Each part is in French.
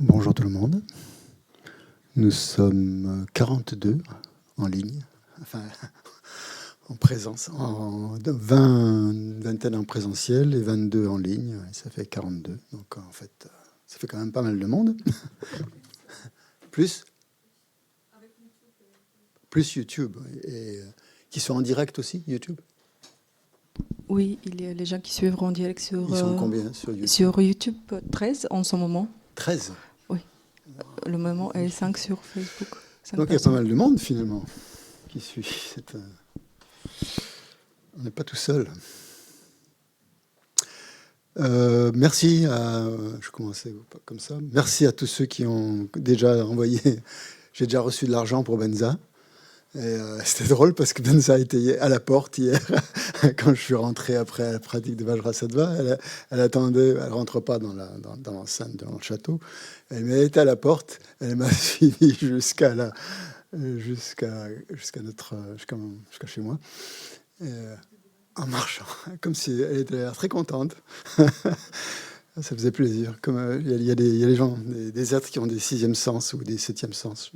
Bonjour tout le monde. Nous sommes 42 en ligne, enfin en présence, vingtaine en présentiel et 22 en ligne, et ça fait 42. Donc en fait, ça fait quand même pas mal de monde. Plus YouTube, et qui sont en direct aussi, YouTube. Oui, il y a les gens qui suivent en direct Ils sont combien sur YouTube? sur YouTube, 13 en ce moment. 13. Oui, le moment est 5 sur Facebook. 5 Donc il y a pas personnes. mal de monde finalement qui suit. On n'est pas tout seul. Merci à, je commençais comme ça. Merci à tous ceux qui ont déjà envoyé. J'ai déjà reçu de l'argent pour Benza. Et c'était drôle parce que Benza était à la porte hier quand je suis rentré après la pratique de Vajrasattva. Elle attendait, elle rentre pas dans l'enceinte, dans le château. Elle était à la porte. Elle m'a suivi jusqu'à chez moi. Et, en marchant, comme si elle était très contente. Ça faisait plaisir. Comme il y a des gens, des êtres qui ont des sixièmes sens ou des septièmes sens.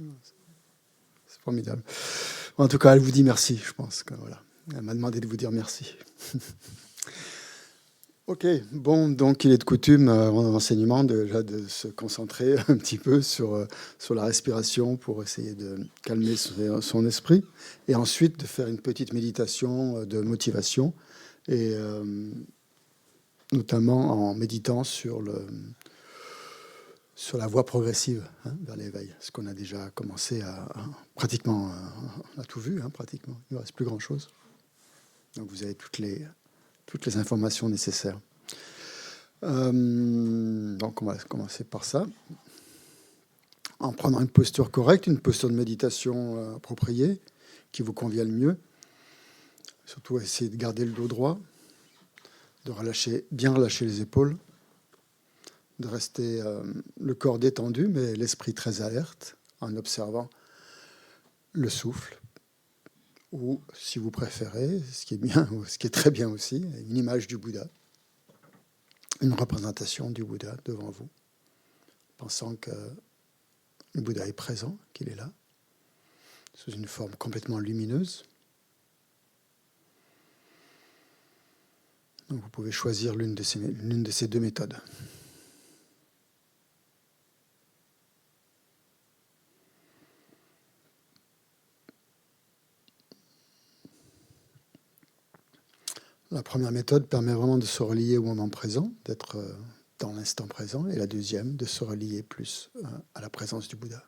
C'est formidable. En tout cas, elle vous dit merci, je pense. Voilà. Elle m'a demandé de vous dire merci. Ok, bon, donc il est de coutume en enseignement déjà de se concentrer un petit peu sur la respiration pour essayer de calmer son esprit et ensuite de faire une petite méditation de motivation et notamment en méditant sur la voie progressive vers l'éveil, ce qu'on a déjà commencé à pratiquement, on a tout vu, pratiquement, il ne reste plus grand-chose. Donc vous avez toutes les informations nécessaires. Donc on va commencer par ça, en prenant une posture correcte, une posture de méditation appropriée, qui vous convient le mieux. Surtout essayer de garder le dos droit, de bien relâcher les épaules, de rester le corps détendu, mais l'esprit très alerte, en observant le souffle, ou, si vous préférez, ce qui est bien, ce qui est très bien aussi, une image du Bouddha, une représentation du Bouddha devant vous, pensant que le Bouddha est présent, qu'il est là, sous une forme complètement lumineuse. Donc vous pouvez choisir l'une de ces deux méthodes. La première méthode permet vraiment de se relier au moment présent, d'être dans l'instant présent, et la deuxième, de se relier plus à la présence du Bouddha.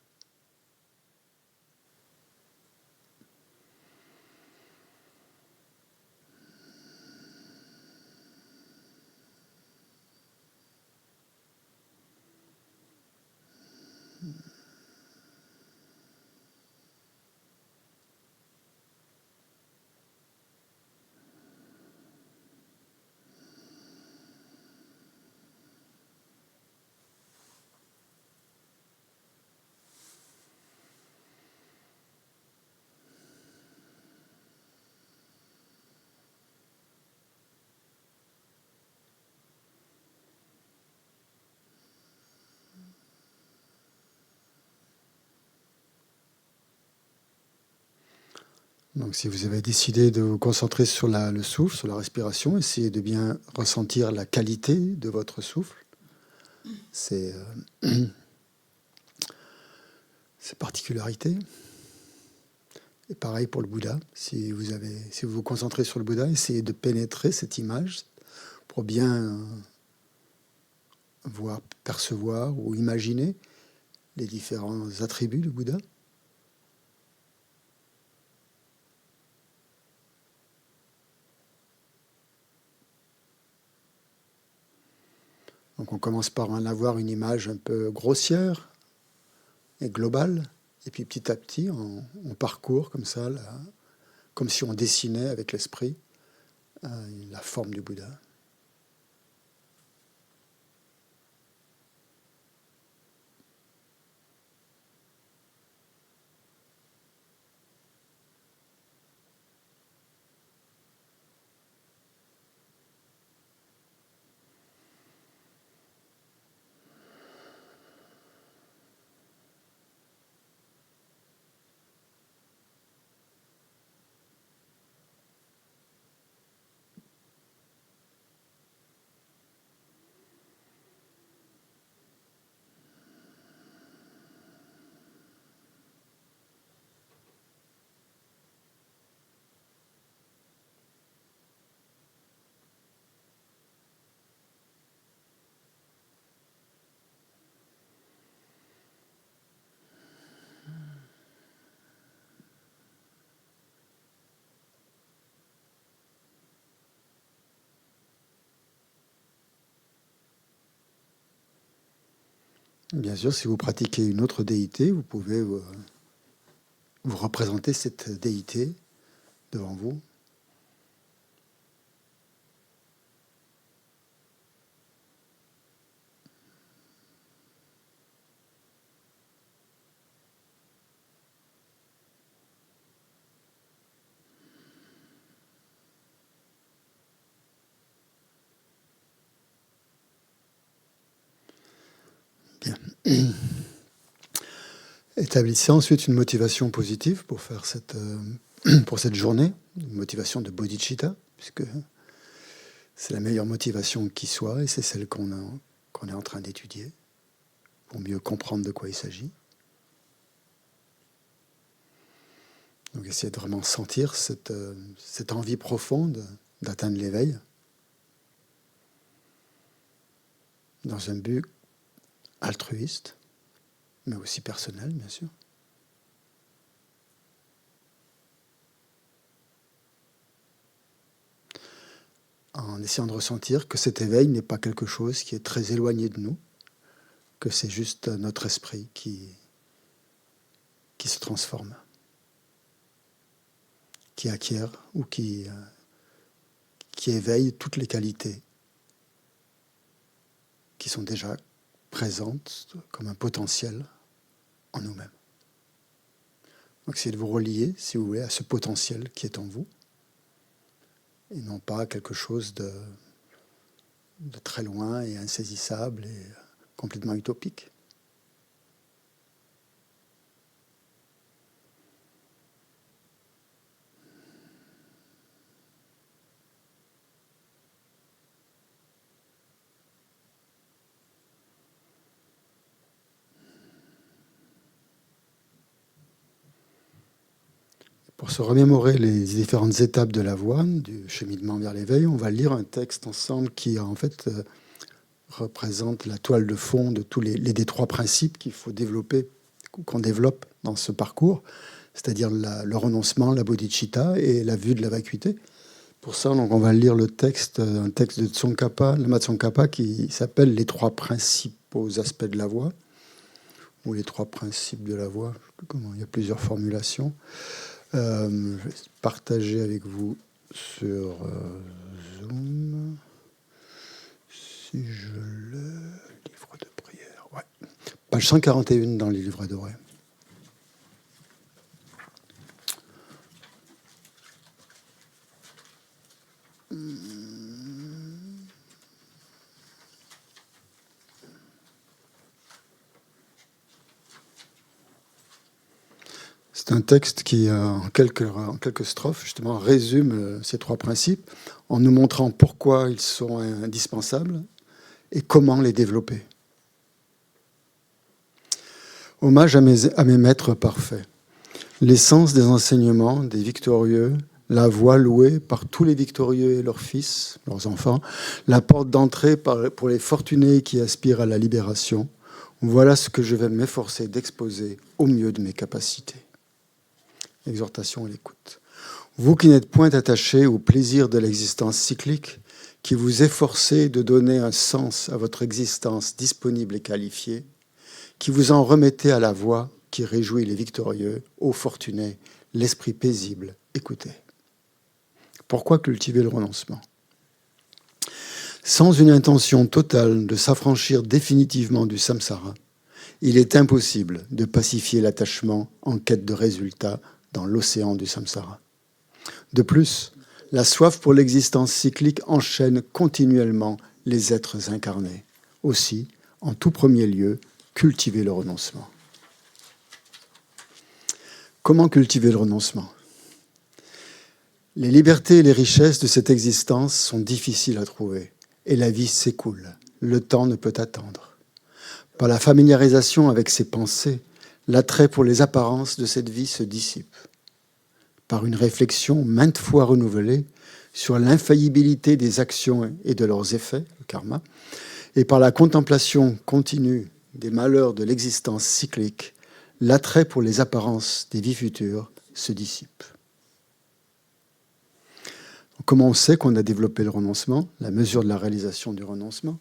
Donc si vous avez décidé de vous concentrer sur le souffle, sur la respiration, essayez de bien ressentir la qualité de votre souffle, ses particularités. Et pareil pour le Bouddha. Si vous vous concentrez sur le Bouddha, essayez de pénétrer cette image pour bien voir, percevoir ou imaginer les différents attributs du Bouddha. Donc on commence par en avoir une image un peu grossière et globale, et puis petit à petit on parcourt comme ça, comme si on dessinait avec l'esprit la forme du Bouddha. Bien sûr, si vous pratiquez une autre déité, vous pouvez vous représenter cette déité devant vous. Bien. Établissez ensuite une motivation positive pour faire pour cette journée, une motivation de bodhicitta, puisque c'est la meilleure motivation qui soit, et c'est celle qu'on est en train d'étudier, pour mieux comprendre de quoi il s'agit. Donc essayez de vraiment sentir cette envie profonde d'atteindre l'éveil, dans un but altruiste, mais aussi personnel, bien sûr. En essayant de ressentir que cet éveil n'est pas quelque chose qui est très éloigné de nous, que c'est juste notre esprit qui se transforme, qui acquiert ou qui éveille toutes les qualités qui sont déjà présentes comme un potentiel en nous-mêmes. Donc essayez de vous relier, si vous voulez, à ce potentiel qui est en vous, et non pas quelque chose de très loin et insaisissable et complètement utopique. Pour se remémorer les différentes étapes de la voie, du cheminement vers l'éveil, on va lire un texte ensemble qui, en fait, représente la toile de fond de tous des trois principes qu'il faut développer, qu'on développe dans ce parcours, c'est-à-dire le renoncement, la bodhicitta et la vue de la vacuité. Pour ça, donc, on va lire un texte de Tsongkhapa, Lama Tsongkhapa, qui s'appelle « Les trois principaux aspects de la voie », ou « Les trois principes de la voie », je sais plus comment, il y a plusieurs formulations. Je vais partager avec vous sur Zoom. Si je le livre de prière, ouais. Page 141 dans les livres dorés. C'est un texte qui, en quelques strophes, justement, résume ces trois principes en nous montrant pourquoi ils sont indispensables et comment les développer. Hommage à mes maîtres parfaits. L'essence des enseignements des victorieux, la voie louée par tous les victorieux et leurs fils, leurs enfants, la porte d'entrée pour les fortunés qui aspirent à la libération. Voilà ce que je vais m'efforcer d'exposer au mieux de mes capacités. Exhortation à l'écoute. Vous qui n'êtes point attachés au plaisir de l'existence cyclique, qui vous efforcez de donner un sens à votre existence disponible et qualifiée, qui vous en remettez à la voie qui réjouit les victorieux, ô fortunés, l'esprit paisible, écoutez. Pourquoi cultiver le renoncement ? Sans une intention totale de s'affranchir définitivement du samsara, il est impossible de pacifier l'attachement en quête de résultats dans l'océan du samsara. De plus, la soif pour l'existence cyclique enchaîne continuellement les êtres incarnés. Aussi, en tout premier lieu, cultiver le renoncement. Comment cultiver le renoncement ? Les libertés et les richesses de cette existence sont difficiles à trouver, et la vie s'écoule. Le temps ne peut attendre. Par la familiarisation avec ses pensées, l'attrait pour les apparences de cette vie se dissipe. Par une réflexion maintes fois renouvelée sur l'infaillibilité des actions et de leurs effets, le karma, et par la contemplation continue des malheurs de l'existence cyclique, l'attrait pour les apparences des vies futures se dissipe. Comment on sait qu'on a développé le renoncement, la mesure de la réalisation du renoncement ?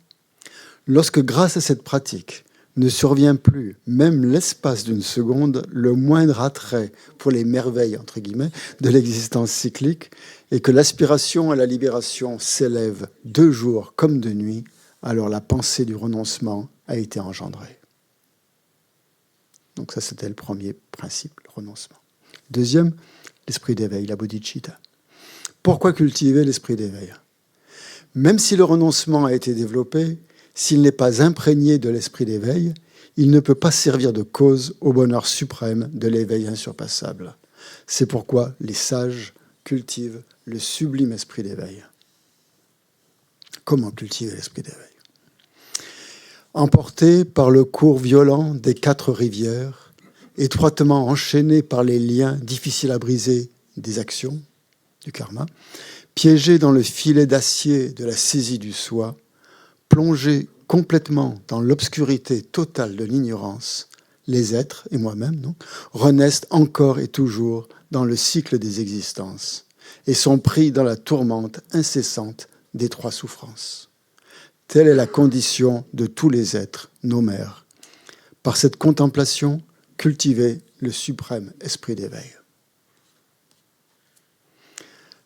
Lorsque, grâce à cette pratique, ne survient plus, même l'espace d'une seconde, le moindre attrait pour les merveilles, entre guillemets, de l'existence cyclique, et que l'aspiration à la libération s'élève de jour comme de nuit, alors la pensée du renoncement a été engendrée. Donc ça, c'était le premier principe, le renoncement. Deuxième, l'esprit d'éveil, la bodhicitta. Pourquoi cultiver l'esprit d'éveil ? Même si le renoncement a été développé, s'il n'est pas imprégné de l'esprit d'éveil, il ne peut pas servir de cause au bonheur suprême de l'éveil insurpassable. C'est pourquoi les sages cultivent le sublime esprit d'éveil. Comment cultiver l'esprit d'éveil ? Emporté par le cours violent des 4 rivières, étroitement enchaîné par les liens difficiles à briser des actions, du karma, piégé dans le filet d'acier de la saisie du soi, plongé complètement dans l'obscurité totale de l'ignorance, les êtres, et moi-même, donc, renaissent encore et toujours dans le cycle des existences et sont pris dans la tourmente incessante des 3 souffrances. Telle est la condition de tous les êtres, nos mères. Par cette contemplation, cultiver le suprême esprit d'éveil.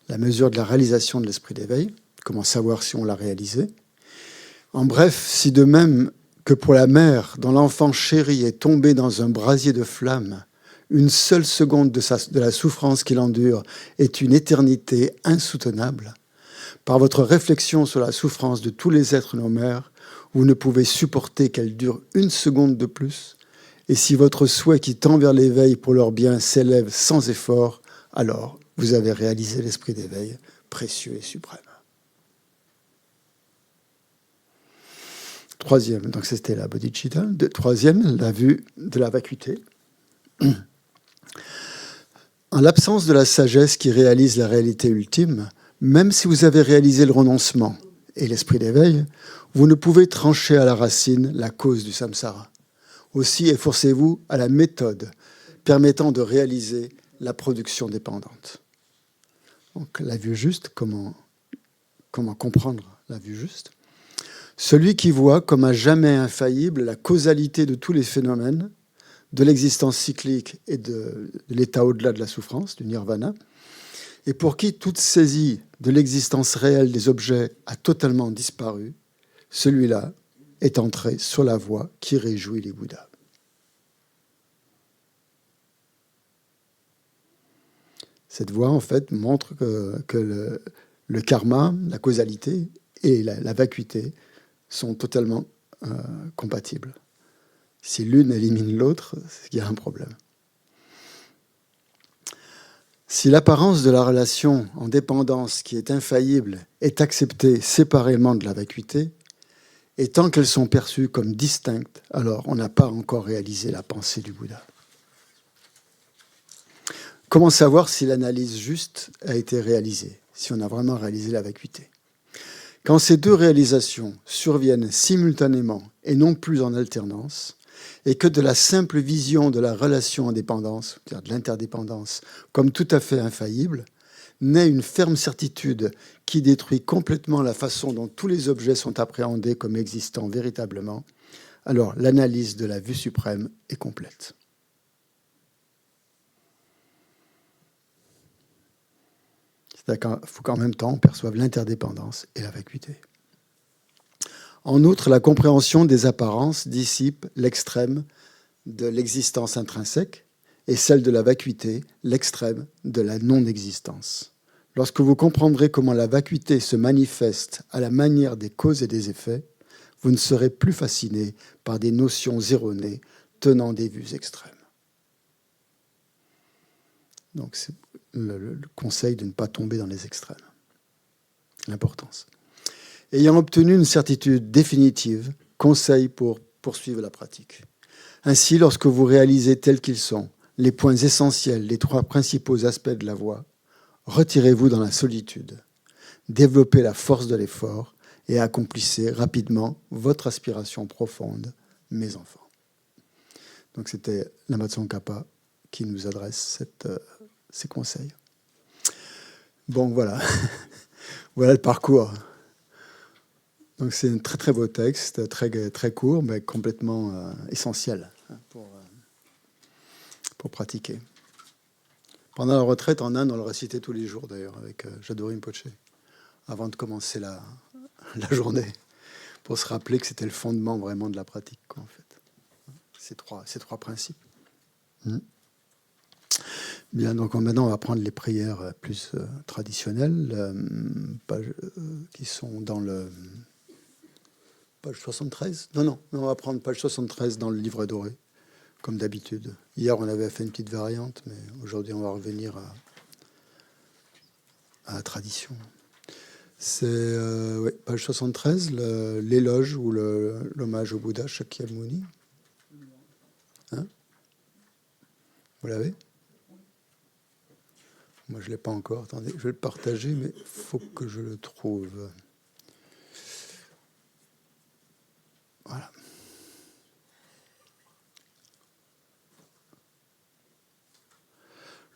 La mesure de la réalisation de l'esprit d'éveil, comment savoir si on l'a réalisé. En bref, si de même que pour la mère dont l'enfant chéri est tombé dans un brasier de flammes, une seule seconde de la souffrance qu'il endure est une éternité insoutenable, par votre réflexion sur la souffrance de tous les êtres nos mères, vous ne pouvez supporter qu'elle dure une seconde de plus, et si votre souhait qui tend vers l'éveil pour leur bien s'élève sans effort, alors vous avez réalisé l'esprit d'éveil précieux et suprême. Troisième, donc c'était la bodhicitta. Troisième, la vue de la vacuité. En l'absence de la sagesse qui réalise la réalité ultime, même si vous avez réalisé le renoncement et l'esprit d'éveil, vous ne pouvez trancher à la racine la cause du samsara. Aussi, efforcez-vous à la méthode permettant de réaliser la production dépendante. Donc, la vue juste, comment comprendre la vue juste ? Celui qui voit comme à jamais infaillible la causalité de tous les phénomènes, de l'existence cyclique et de l'état au-delà de la souffrance, du nirvana, et pour qui toute saisie de l'existence réelle des objets a totalement disparu, celui-là est entré sur la voie qui réjouit les Bouddhas. Cette voie, en fait, montre que le karma, la causalité et la vacuité sont totalement compatibles. Si l'une élimine l'autre, il y a un problème. Si l'apparence de la relation en dépendance qui est infaillible est acceptée séparément de la vacuité, et tant qu'elles sont perçues comme distinctes, alors on n'a pas encore réalisé la pensée du Bouddha. Comment savoir si l'analyse juste a été réalisée, si on a vraiment réalisé la vacuité ? Quand ces 2 réalisations surviennent simultanément et non plus en alternance, et que de la simple vision de la relation en dépendance, c'est-à-dire de l'interdépendance, comme tout à fait infaillible, naît une ferme certitude qui détruit complètement la façon dont tous les objets sont appréhendés comme existant véritablement, alors l'analyse de la vue suprême est complète. C'est-à-dire qu'il faut qu'en même temps on perçoive l'interdépendance et la vacuité. En outre, la compréhension des apparences dissipe l'extrême de l'existence intrinsèque et celle de la vacuité, l'extrême de la non-existence. Lorsque vous comprendrez comment la vacuité se manifeste à la manière des causes et des effets, vous ne serez plus fasciné par des notions erronées tenant des vues extrêmes. Donc c'est le conseil de ne pas tomber dans les extrêmes. L'importance. Ayant obtenu une certitude définitive, conseil pour poursuivre la pratique. Ainsi, lorsque vous réalisez tels qu'ils sont les points essentiels des 3 principaux aspects de la voie, retirez-vous dans la solitude, développez la force de l'effort et accomplissez rapidement votre aspiration profonde, mes enfants. Donc c'était Lama Tsongkhapa qui nous adresse ces conseils. Bon, voilà. Voilà le parcours. Donc c'est un très très beau texte, très, très court, mais complètement essentiel pour pratiquer. Pendant la retraite en Inde, on le récitait tous les jours d'ailleurs avec Jadot Rinpoché, avant de commencer la journée, pour se rappeler que c'était le fondement vraiment de la pratique, quoi, en fait. Ces trois principes. Bien, donc maintenant on va prendre les prières plus traditionnelles, qui sont dans le page 73. Non, on va prendre page 73 dans le livre doré, comme d'habitude. Hier on avait fait une petite variante, mais aujourd'hui on va revenir à la tradition. C'est page 73, l'éloge ou l'hommage au Bouddha Shakyamuni. Hein? Vous l'avez? Moi, je ne l'ai pas encore. Attendez, je vais le partager, mais il faut que je le trouve. Voilà.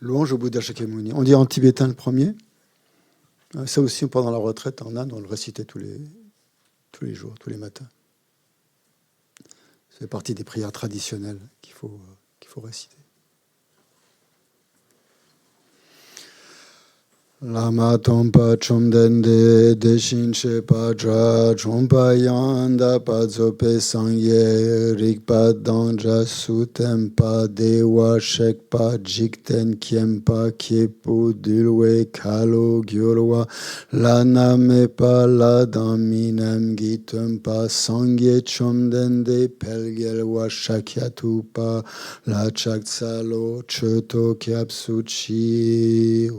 Louange au Bouddha Shakyamuni. On dit en tibétain le premier. Ça aussi, pendant la retraite en Inde, on le récitait tous les jours, tous les matins. C'est partie des prières traditionnelles qu'il faut réciter. Lama tompa chomdende deshin shepa dra chompa yanda pa zope sangye rikpa danja sutempa dewa shekpa jikten kiempa kiepu dulwe kalo gyurwa lana mepa ladaminem gitumpa sangye chomdende pelgelwa shakyatupa la chaksalo choto kyapsuchi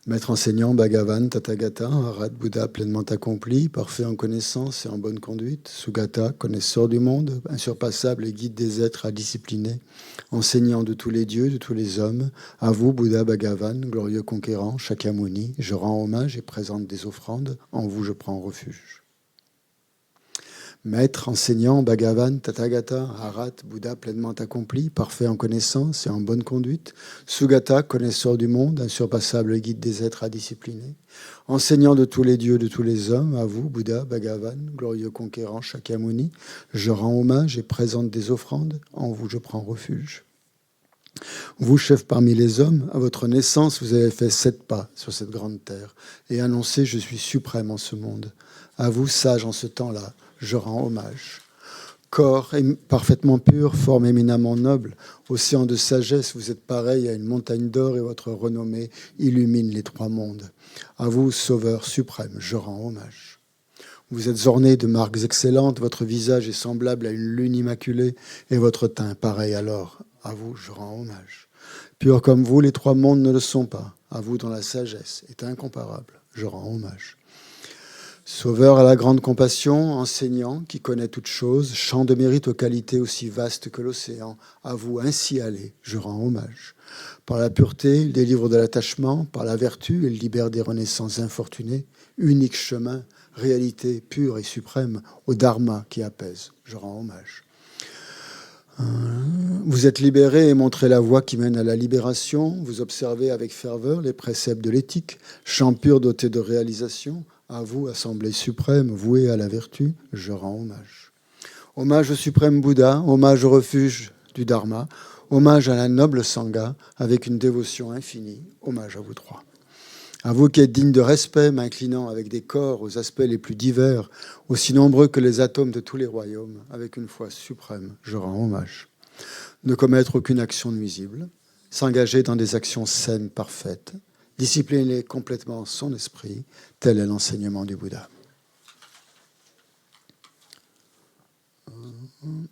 Maître enseignant, Bhagavan, Tathagata, Arat, Bouddha pleinement accompli, parfait en connaissance et en bonne conduite, Sugata, connaisseur du monde, insurpassable et guide des êtres à discipliner, enseignant de tous les dieux, de tous les hommes, à vous, Bouddha Bhagavan, glorieux conquérant, Shakyamuni, je rends hommage et présente des offrandes, en vous je prends refuge. Maître, enseignant, Bhagavan, Tathagata, Arat, Bouddha pleinement accompli, parfait en connaissance et en bonne conduite, Sugata, connaisseur du monde, insurpassable guide des êtres à discipliner, enseignant de tous les dieux, de tous les hommes, à vous, Bouddha, Bhagavan, glorieux conquérant, Shakyamuni, je rends hommage et présente des offrandes, en vous je prends refuge. Vous, chef parmi les hommes, à votre naissance, vous avez fait 7 pas sur cette grande terre et annoncé « Je suis suprême en ce monde ». À vous, sage en ce temps-là, je rends hommage. Corps parfaitement pur, forme éminemment noble, océan de sagesse, vous êtes pareil à une montagne d'or et votre renommée illumine les 3 mondes. À vous, sauveur suprême, je rends hommage. Vous êtes orné de marques excellentes, votre visage est semblable à une lune immaculée et votre teint pareil à l'or. À vous, je rends hommage. Pur comme vous, les 3 mondes ne le sont pas. À vous, dont la sagesse est incomparable, je rends hommage. Sauveur à la grande compassion, enseignant qui connaît toutes choses, champ de mérite aux qualités aussi vastes que l'océan, à vous ainsi aller, je rends hommage. Par la pureté, il délivre de l'attachement, par la vertu, il libère des renaissances infortunées, unique chemin, réalité pure et suprême, au dharma qui apaise, je rends hommage. Vous êtes libéré et montrez la voie qui mène à la libération, vous observez avec ferveur les préceptes de l'éthique, champ pur doté de réalisation. À vous, Assemblée suprême, vouée à la vertu, je rends hommage. Hommage au suprême Bouddha, hommage au refuge du Dharma, hommage à la noble Sangha, avec une dévotion infinie, hommage à vous 3. À vous qui êtes dignes de respect, m'inclinant avec des corps aux aspects les plus divers, aussi nombreux que les atomes de tous les royaumes, avec une foi suprême, je rends hommage. Ne commettre aucune action nuisible, s'engager dans des actions saines, parfaites, discipliner complètement son esprit, tel est l'enseignement du Bouddha.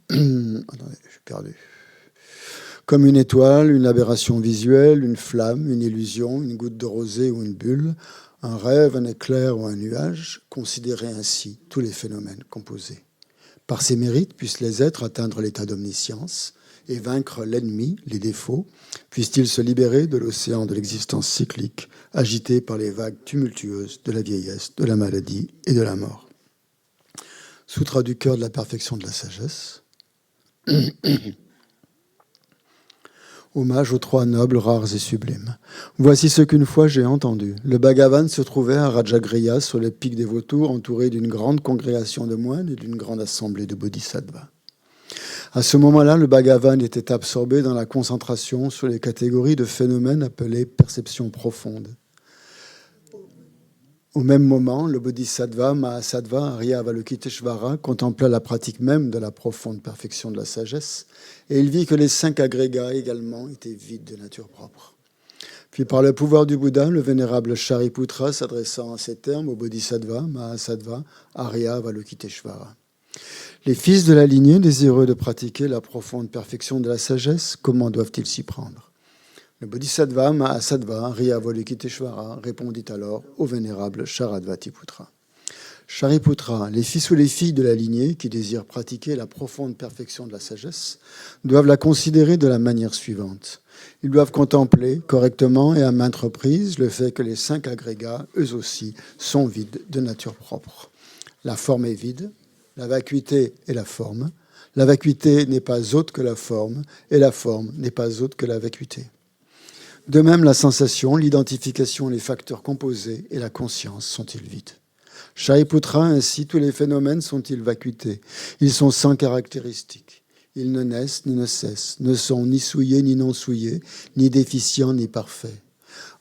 Attendez, je suis perdu. Comme une étoile, une aberration visuelle, une flamme, une illusion, une goutte de rosée ou une bulle, un rêve, un éclair ou un nuage, considérez ainsi tous les phénomènes composés. Par ces mérites, puissent les êtres atteindre l'état d'omniscience et vaincre l'ennemi, les défauts, puissent-ils se libérer de l'océan de l'existence cyclique, agité par les vagues tumultueuses de la vieillesse, de la maladie et de la mort. Sutra du cœur de la perfection de la sagesse. Hommage aux trois nobles, rares et sublimes. Voici ce qu'une fois j'ai entendu. Le Bhagavan se trouvait à Rajagriha, sur le pic des vautours, entouré d'une grande congrégation de moines et d'une grande assemblée de bodhisattvas. À ce moment-là, le Bhagavan était absorbé dans la concentration sur les catégories de phénomènes appelés perceptions profondes. Au même moment, le bodhisattva Mahasattva Arya Avalokiteshvara contempla la pratique même de la profonde perfection de la sagesse et il vit que les 5 agrégats également étaient vides de nature propre. Puis par le pouvoir du Bouddha, le vénérable Shariputra s'adressant en ces termes au bodhisattva Mahasattva Arya Avalokiteshvara. Les fils de la lignée désireux de pratiquer la profonde perfection de la sagesse, comment doivent-ils s'y prendre ? Le bodhisattva Mahasattva Arya Avalokiteshvara répondit alors au vénérable Sharadvatiputra. Shariputra, les fils ou les filles de la lignée qui désirent pratiquer la profonde perfection de la sagesse doivent la considérer de la manière suivante. Ils doivent contempler correctement et à maintes reprises le fait que les 5 agrégats, eux aussi, sont vides de nature propre. La forme est vide, la vacuité est la forme. La vacuité n'est pas autre que la forme et la forme n'est pas autre que la vacuité. De même, la sensation, l'identification, les facteurs composés et la conscience sont-ils vides. Shariputra, ainsi, tous les phénomènes sont-ils vacuités. Ils sont sans caractéristiques. Ils ne naissent ni ne cessent, ne sont ni souillés ni non souillés, ni déficients ni parfaits.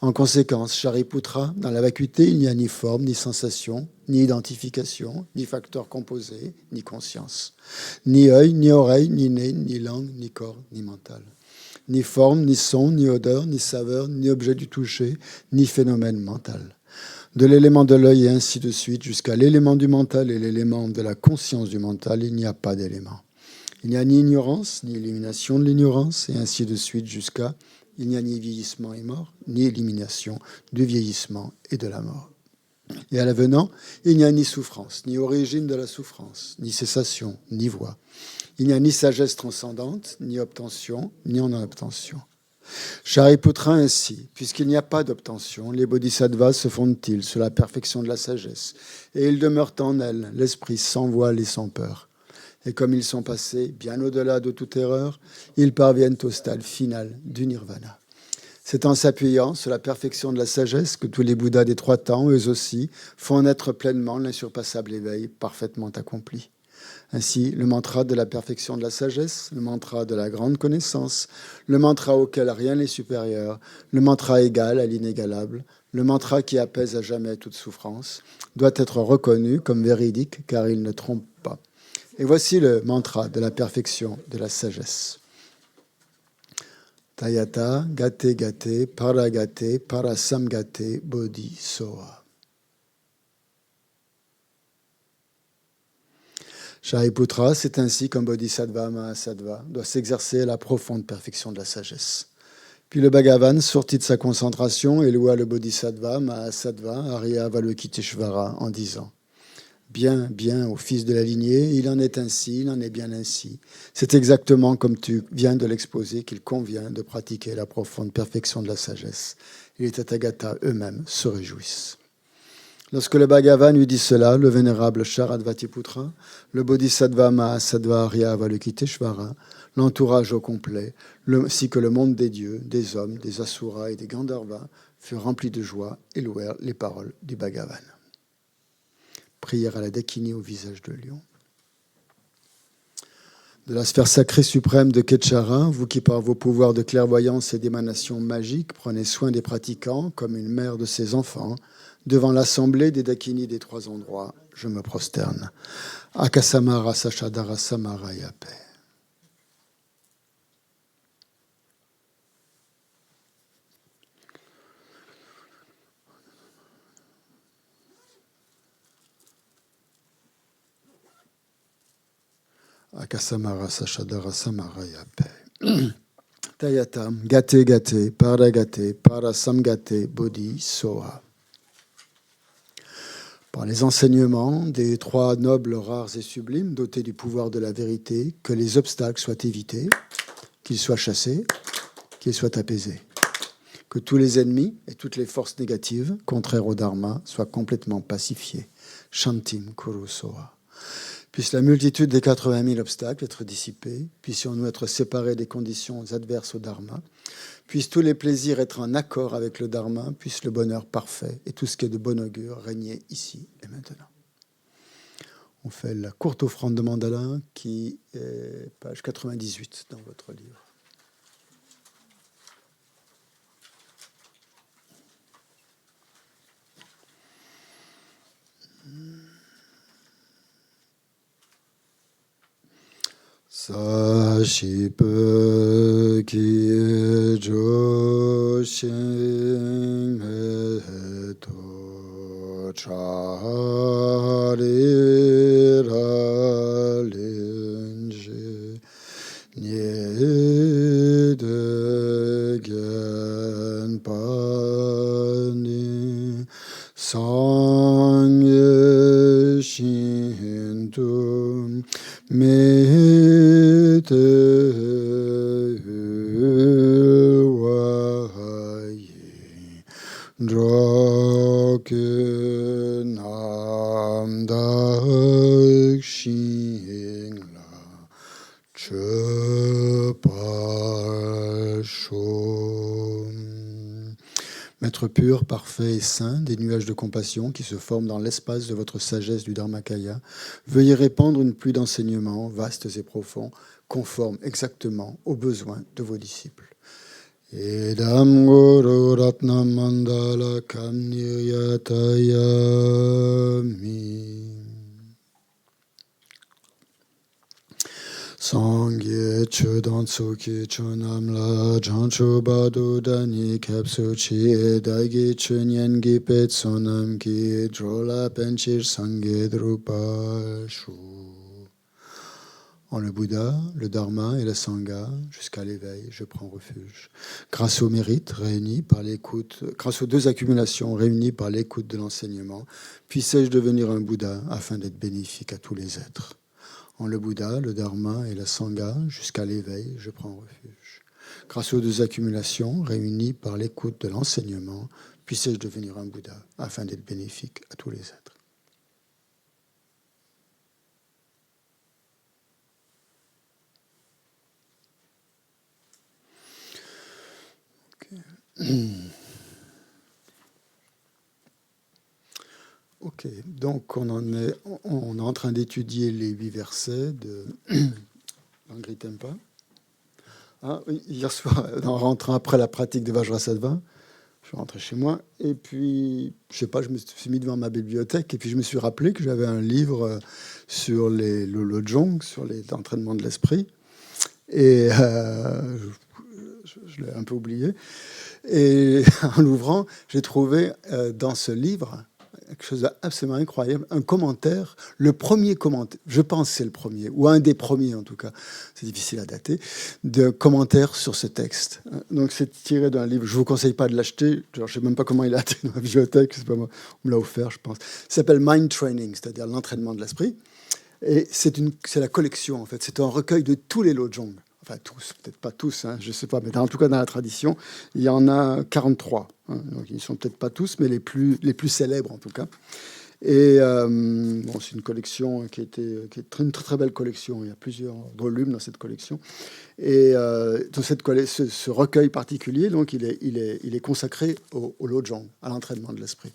En conséquence, Shariputra, dans la vacuité, il n'y a ni forme, ni sensation, ni identification, ni facteurs composés, ni conscience. Ni œil, ni oreille, ni nez, ni langue, ni corps, ni mental. Ni forme, ni son, ni odeur, ni saveur, ni objet du toucher, ni phénomène mental. De l'élément de l'œil et ainsi de suite, jusqu'à l'élément du mental et l'élément de la conscience du mental, il n'y a pas d'élément. Il n'y a ni ignorance, ni élimination de l'ignorance, et ainsi de suite jusqu'à il n'y a ni vieillissement et mort, ni élimination du vieillissement et de la mort. Et à l'avenant, il n'y a ni souffrance, ni origine de la souffrance, ni cessation, ni voie. Il n'y a ni sagesse transcendante, ni obtention, ni non-obtention. Shariputra ainsi, puisqu'il n'y a pas d'obtention, les bodhisattvas se fondent-ils sur la perfection de la sagesse, et ils demeurent en elle, l'esprit sans voile et sans peur. Et comme ils sont passés bien au-delà de toute erreur, ils parviennent au stade final du nirvana. C'est en s'appuyant sur la perfection de la sagesse que tous les Bouddhas des 3 temps, eux aussi, font naître pleinement l'insurpassable éveil parfaitement accompli. Ainsi, le mantra de la perfection de la sagesse, le mantra de la grande connaissance, le mantra auquel rien n'est supérieur, le mantra égal à l'inégalable, le mantra qui apaise à jamais toute souffrance, doit être reconnu comme véridique car il ne trompe pas. Et voici le mantra de la perfection de la sagesse. Tayata, gate gate, paragate, parasamgate, bodhi soha. Shariputra, c'est ainsi qu'un bodhisattva Mahasattva doit s'exercer à la profonde perfection de la sagesse. Puis le Bhagavan sortit de sa concentration et loua le bodhisattva Mahasattva Arya Avalokiteshvara en disant « Bien, bien, ô fils de la lignée, il en est ainsi, il en est bien ainsi. C'est exactement comme tu viens de l'exposer qu'il convient de pratiquer la profonde perfection de la sagesse. » Et les Tathagatas eux-mêmes se réjouissent. Lorsque le Bhagavan lui dit cela, le vénérable Sharadvatiputra, le bodhisattva Mahasattva Arya Avalokiteshvara, l'entourage au complet, ainsi que le monde des dieux, des hommes, des asuras et des gandharvas, furent remplis de joie et louèrent les paroles du Bhagavan. Prière à la Dakini au visage de lion. De la sphère sacrée suprême de Ketchara, vous qui par vos pouvoirs de clairvoyance et d'émanation magique prenez soin des pratiquants comme une mère de ses enfants, devant l'assemblée des Dakinis des 3 endroits, je me prosterne. Akasamara Sachadara Samaraya Paix. Akasamara Sachadara Samaraya Paix. Tayatam, gate gate, paragate, parasamgate, bodhi soha. Par les enseignements des 3 nobles, rares et sublimes, dotés du pouvoir de la vérité, que les obstacles soient évités, qu'ils soient chassés, qu'ils soient apaisés. Que tous les ennemis et toutes les forces négatives, contraires au Dharma, soient complètement pacifiés. Shantim Kuru Soha. Puisse la multitude des 80 000 obstacles être dissipée. Puissions-nous être séparés des conditions adverses au Dharma. Puissent tous les plaisirs être en accord avec le Dharma. Puisse le bonheur parfait et tout ce qui est de bon augure régner ici et maintenant. On fait la courte offrande de mandala qui est page 98 dans votre livre. Sashipa ki joshin to chari ralinji nye de gen pani sangye shintum me te waye droke nam dakshin la chepa shom. Maître pur, parfait et saint, des nuages de compassion qui se forment dans l'espace de votre sagesse du Dharmakaya, veuillez répandre une pluie d'enseignements vastes et profonds, conformes exactement aux besoins de vos disciples. Edam guru ratna mandala kamniyatayami. Sangye chudan tsuki chunamla janchu badu dani kapsu chi dagi chunyen gi pet sonam ki drola penchir sangye drupa shu. En le Bouddha, le Dharma et la Sangha, jusqu'à l'éveil, je prends refuge. Grâce aux mérites réunis par l'écoute, grâce aux deux accumulations réunies par l'écoute de l'enseignement, puissais-je devenir un Bouddha afin d'être bénéfique à tous les êtres. En le Bouddha, le Dharma et la Sangha, jusqu'à l'éveil, je prends refuge. Grâce aux deux accumulations réunies par l'écoute de l'enseignement, puissais-je devenir un Bouddha afin d'être bénéfique à tous les êtres. Ok, donc on est en train d'étudier les 8 versets de Langri Tempa. Ah, oui, hier soir, en rentrant après la pratique de Vajrasattva, je suis rentré chez moi et puis, je sais pas, je me suis mis devant ma bibliothèque et puis je me suis rappelé que j'avais un livre sur le Lojong, sur l'entraînement de l'esprit. Et je l'ai un peu oublié. Et en l'ouvrant, j'ai trouvé dans ce livre quelque chose d'absolument incroyable, un commentaire, le premier commentaire, je pense que c'est le premier, ou un des premiers en tout cas, c'est difficile à dater, de commentaires sur ce texte. Donc c'est tiré d'un livre, je ne vous conseille pas de l'acheter, je ne sais même pas comment il a été dans ma bibliothèque, c'est pas moi, on me l'a offert je pense. Il s'appelle Mind Training, c'est-à-dire l'entraînement de l'esprit, et c'est la collection en fait, c'est un recueil de tous les Lojong. Enfin tous, peut-être pas tous, hein, je ne sais pas, mais en tout cas dans la tradition, il y en a 43. Hein, donc ils ne sont peut-être pas tous, mais les plus célèbres en tout cas. Et bon, c'est une collection qui est une très, très belle collection. Il y a plusieurs volumes dans cette collection. Et dans ce recueil particulier, donc, il est consacré au Lojong, à l'entraînement de l'esprit.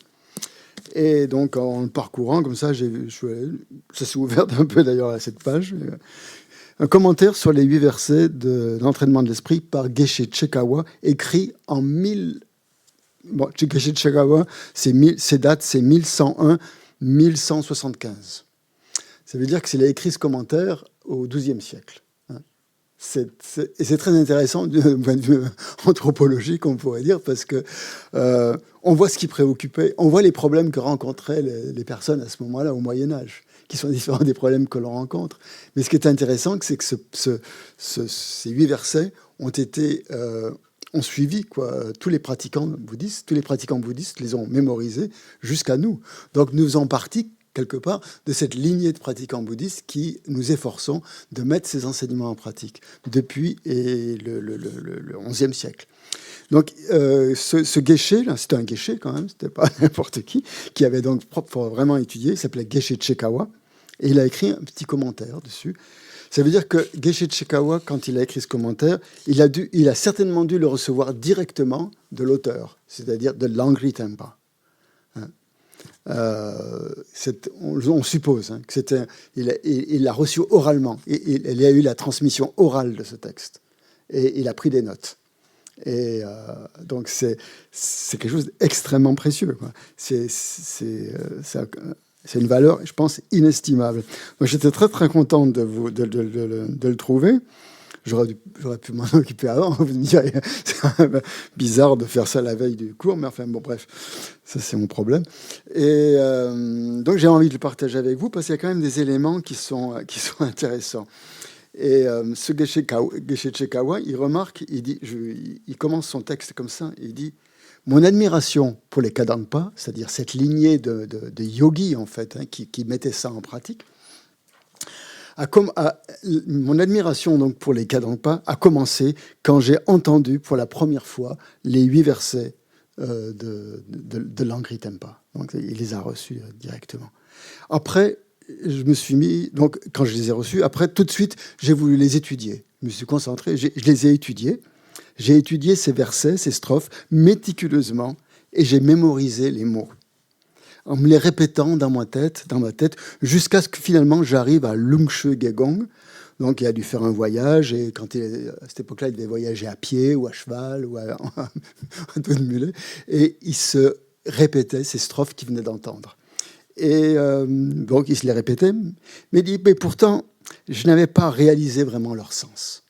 Et donc en le parcourant comme ça, ça s'est ouvert un peu d'ailleurs à cette page. Un commentaire sur les 8 versets de l'entraînement de l'esprit par Geshe Chekawa, écrit en 1000. Bon, Geshe Chekawa, ses dates, c'est 1101-1175. Ça veut dire qu'il a écrit ce commentaire au XIIe siècle. Et c'est très intéressant d'un point de vue anthropologique, on pourrait dire, parce que on voit ce qui préoccupait, on voit les problèmes que rencontraient les personnes à ce moment-là, au Moyen-Âge, qui sont différents des problèmes que l'on rencontre. Mais ce qui est intéressant, c'est que ces 8 versets ont suivi tous les pratiquants bouddhistes les ont mémorisés jusqu'à nous. Donc nous faisons partie, quelque part, de cette lignée de pratiquants bouddhistes qui nous efforçons de mettre ces enseignements en pratique depuis le XIe siècle. Donc, ce Geshe, là, c'était un Geshe quand même, c'était pas n'importe qui avait donc vraiment étudié, il s'appelait Geshe Chekawa, Et il a écrit un petit commentaire dessus. Ça veut dire que Geshe Chekawa, quand il a écrit ce commentaire, il a certainement dû le recevoir directement de l'auteur, c'est-à-dire de Langri Tenpa. On suppose que il l'a reçu oralement. Il y a eu la transmission orale de ce texte. Et il a pris des notes. Et donc, c'est quelque chose d'extrêmement précieux, quoi. C'est une valeur, je pense, inestimable. Donc, j'étais très, très content de le trouver. J'aurais pu m'en occuper avant. Vous me direz, c'est bizarre de faire ça la veille du cours, mais enfin, bon, bref, ça, c'est mon problème. Et donc, j'ai envie de le partager avec vous parce qu'il y a quand même des éléments qui sont intéressants. Et ce Geshe Chekawa, il remarque, il commence son texte comme ça, il dit « Mon admiration pour les Kadampa, c'est-à-dire cette lignée de yogis, en fait, qui mettaient ça en pratique, mon admiration donc pour les Kadampa a commencé quand j'ai entendu pour la première fois les 8 versets de Langri Tenpa. » Donc, il les a reçus directement. Après, je me suis mis, donc quand je les ai reçus, après tout de suite, j'ai voulu les étudier. Je me suis concentré, je les ai étudiés. J'ai étudié ces versets, ces strophes, méticuleusement, et j'ai mémorisé les mots, en me les répétant dans ma tête, jusqu'à ce que finalement j'arrive à Lungshu Gegong. Donc il a dû faire un voyage, et à cette époque-là, il devait voyager à pied, ou à cheval, ou à dos de mulet, et il se répétait ces strophes qu'il venait d'entendre. Et donc, il se les répétait, mais il dit, mais pourtant, je n'avais pas réalisé vraiment leur sens.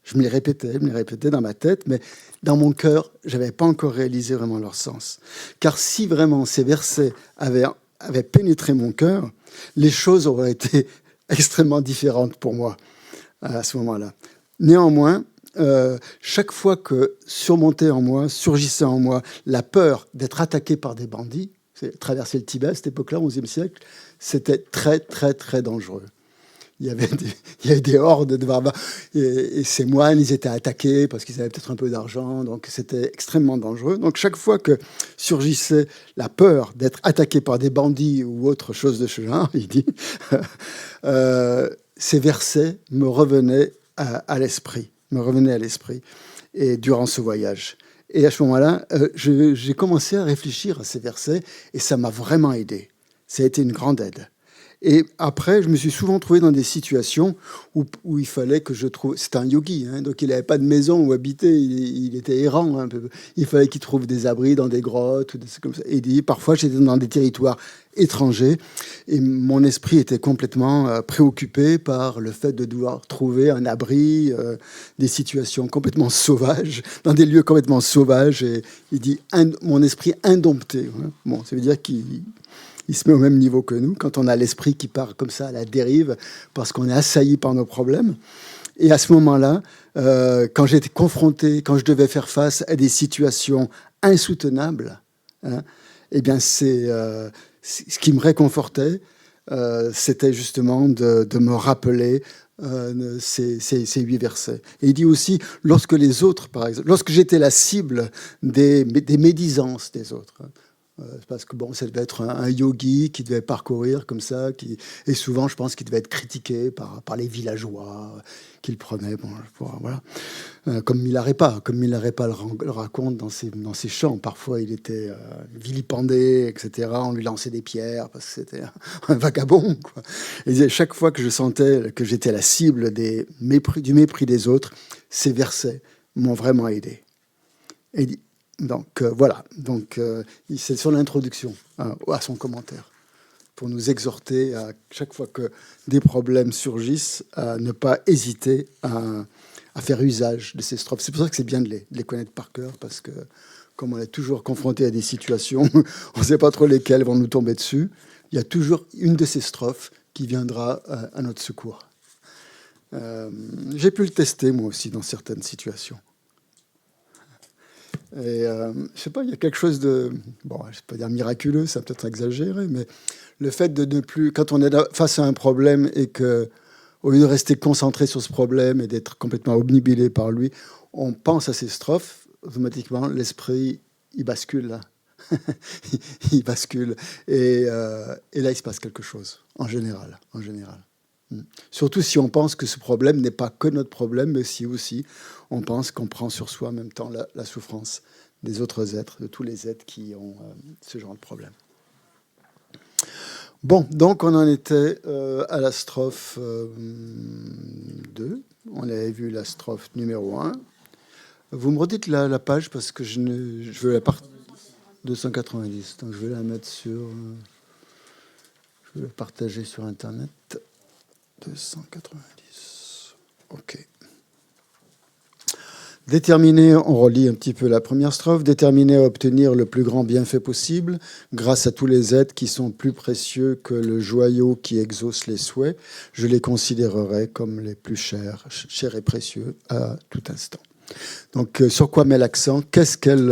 Je me les répétais dans ma tête, mais dans mon cœur, je n'avais pas encore réalisé vraiment leur sens. Car si vraiment ces versets avaient pénétré mon cœur, les choses auraient été extrêmement différentes pour moi à ce moment-là. Néanmoins, chaque fois que surgissait en moi la peur d'être attaqué par des bandits, traverser le Tibet à cette époque-là, au XIe siècle, c'était très, très, très dangereux. Il y avait des hordes de barbares. Et ces moines, ils étaient attaqués parce qu'ils avaient peut-être un peu d'argent. Donc, c'était extrêmement dangereux. Donc, chaque fois que surgissait la peur d'être attaqué par des bandits ou autre chose de ce genre, il dit, ces versets me revenaient à l'esprit. Et durant ce voyage. Et à ce moment-là, j'ai commencé à réfléchir à ces versets et ça m'a vraiment aidé. Ça a été une grande aide. Et après, je me suis souvent trouvé dans des situations où il fallait que je trouve... C'était un yogi, donc il n'avait pas de maison où habiter, il était errant un peu. Il fallait qu'il trouve des abris dans des grottes ou des trucs comme ça. Et il dit, parfois, j'étais dans des territoires étrangers et mon esprit était complètement préoccupé par le fait de devoir trouver un abri, des situations complètement sauvages, dans des lieux complètement sauvages. Et il dit, mon esprit indompté. Bon, ça veut dire qu'il se met au même niveau que nous, quand on a l'esprit qui part comme ça à la dérive, parce qu'on est assailli par nos problèmes. Et à ce moment-là, quand j'étais confronté, quand je devais faire face à des situations insoutenables, eh bien, ce qui me réconfortait, c'était justement de me rappeler ces 8 versets. Et il dit aussi, lorsque les autres, par exemple, lorsque j'étais la cible des médisances des autres, parce que bon, ça devait être un yogi qui devait parcourir comme ça, et souvent, je pense qu'il devait être critiqué par les villageois qu'il prenait. Bon, voilà. Comme Milarepa le raconte dans ses chants. Parfois, il était vilipendé, etc. On lui lançait des pierres parce que c'était un vagabond, quoi. Et il disait, chaque fois que je sentais que j'étais la cible du mépris des autres, ces versets m'ont vraiment aidé. Et il dit, donc voilà, c'est sur l'introduction à son commentaire, pour nous exhorter à chaque fois que des problèmes surgissent, à ne pas hésiter à faire usage de ces strophes. C'est pour ça que c'est bien de les connaître par cœur, parce que comme on est toujours confronté à des situations, on ne sait pas trop lesquelles vont nous tomber dessus, il y a toujours une de ces strophes qui viendra à notre secours. J'ai pu le tester moi aussi dans certaines situations. Et je sais pas, il y a quelque chose de, bon, je ne vais pas dire miraculeux, ça peut être exagéré, mais le fait de ne plus, quand on est face à un problème et que, au lieu de rester concentré sur ce problème et d'être complètement obnubilé par lui, on pense à ces strophes, automatiquement, l'esprit, il bascule là. il bascule. Et là, il se passe quelque chose, en général. Surtout si on pense que ce problème n'est pas que notre problème, mais si aussi on pense qu'on prend sur soi en même temps la souffrance des autres êtres, de tous les êtres qui ont ce genre de problème. Bon, donc on en était à la strophe 2. On avait vu la strophe numéro 1. Vous me redites la page parce que je veux la part 290. Donc je vais la mettre sur... je vais la partager sur Internet. 290. OK. Déterminer, on relit un petit peu la première strophe, déterminer à obtenir le plus grand bienfait possible grâce à tous les êtres qui sont plus précieux que le joyau qui exauce les souhaits, je les considérerai comme les plus chers et précieux à tout instant. Donc, sur quoi met l'accent? Qu'est-ce qu'elle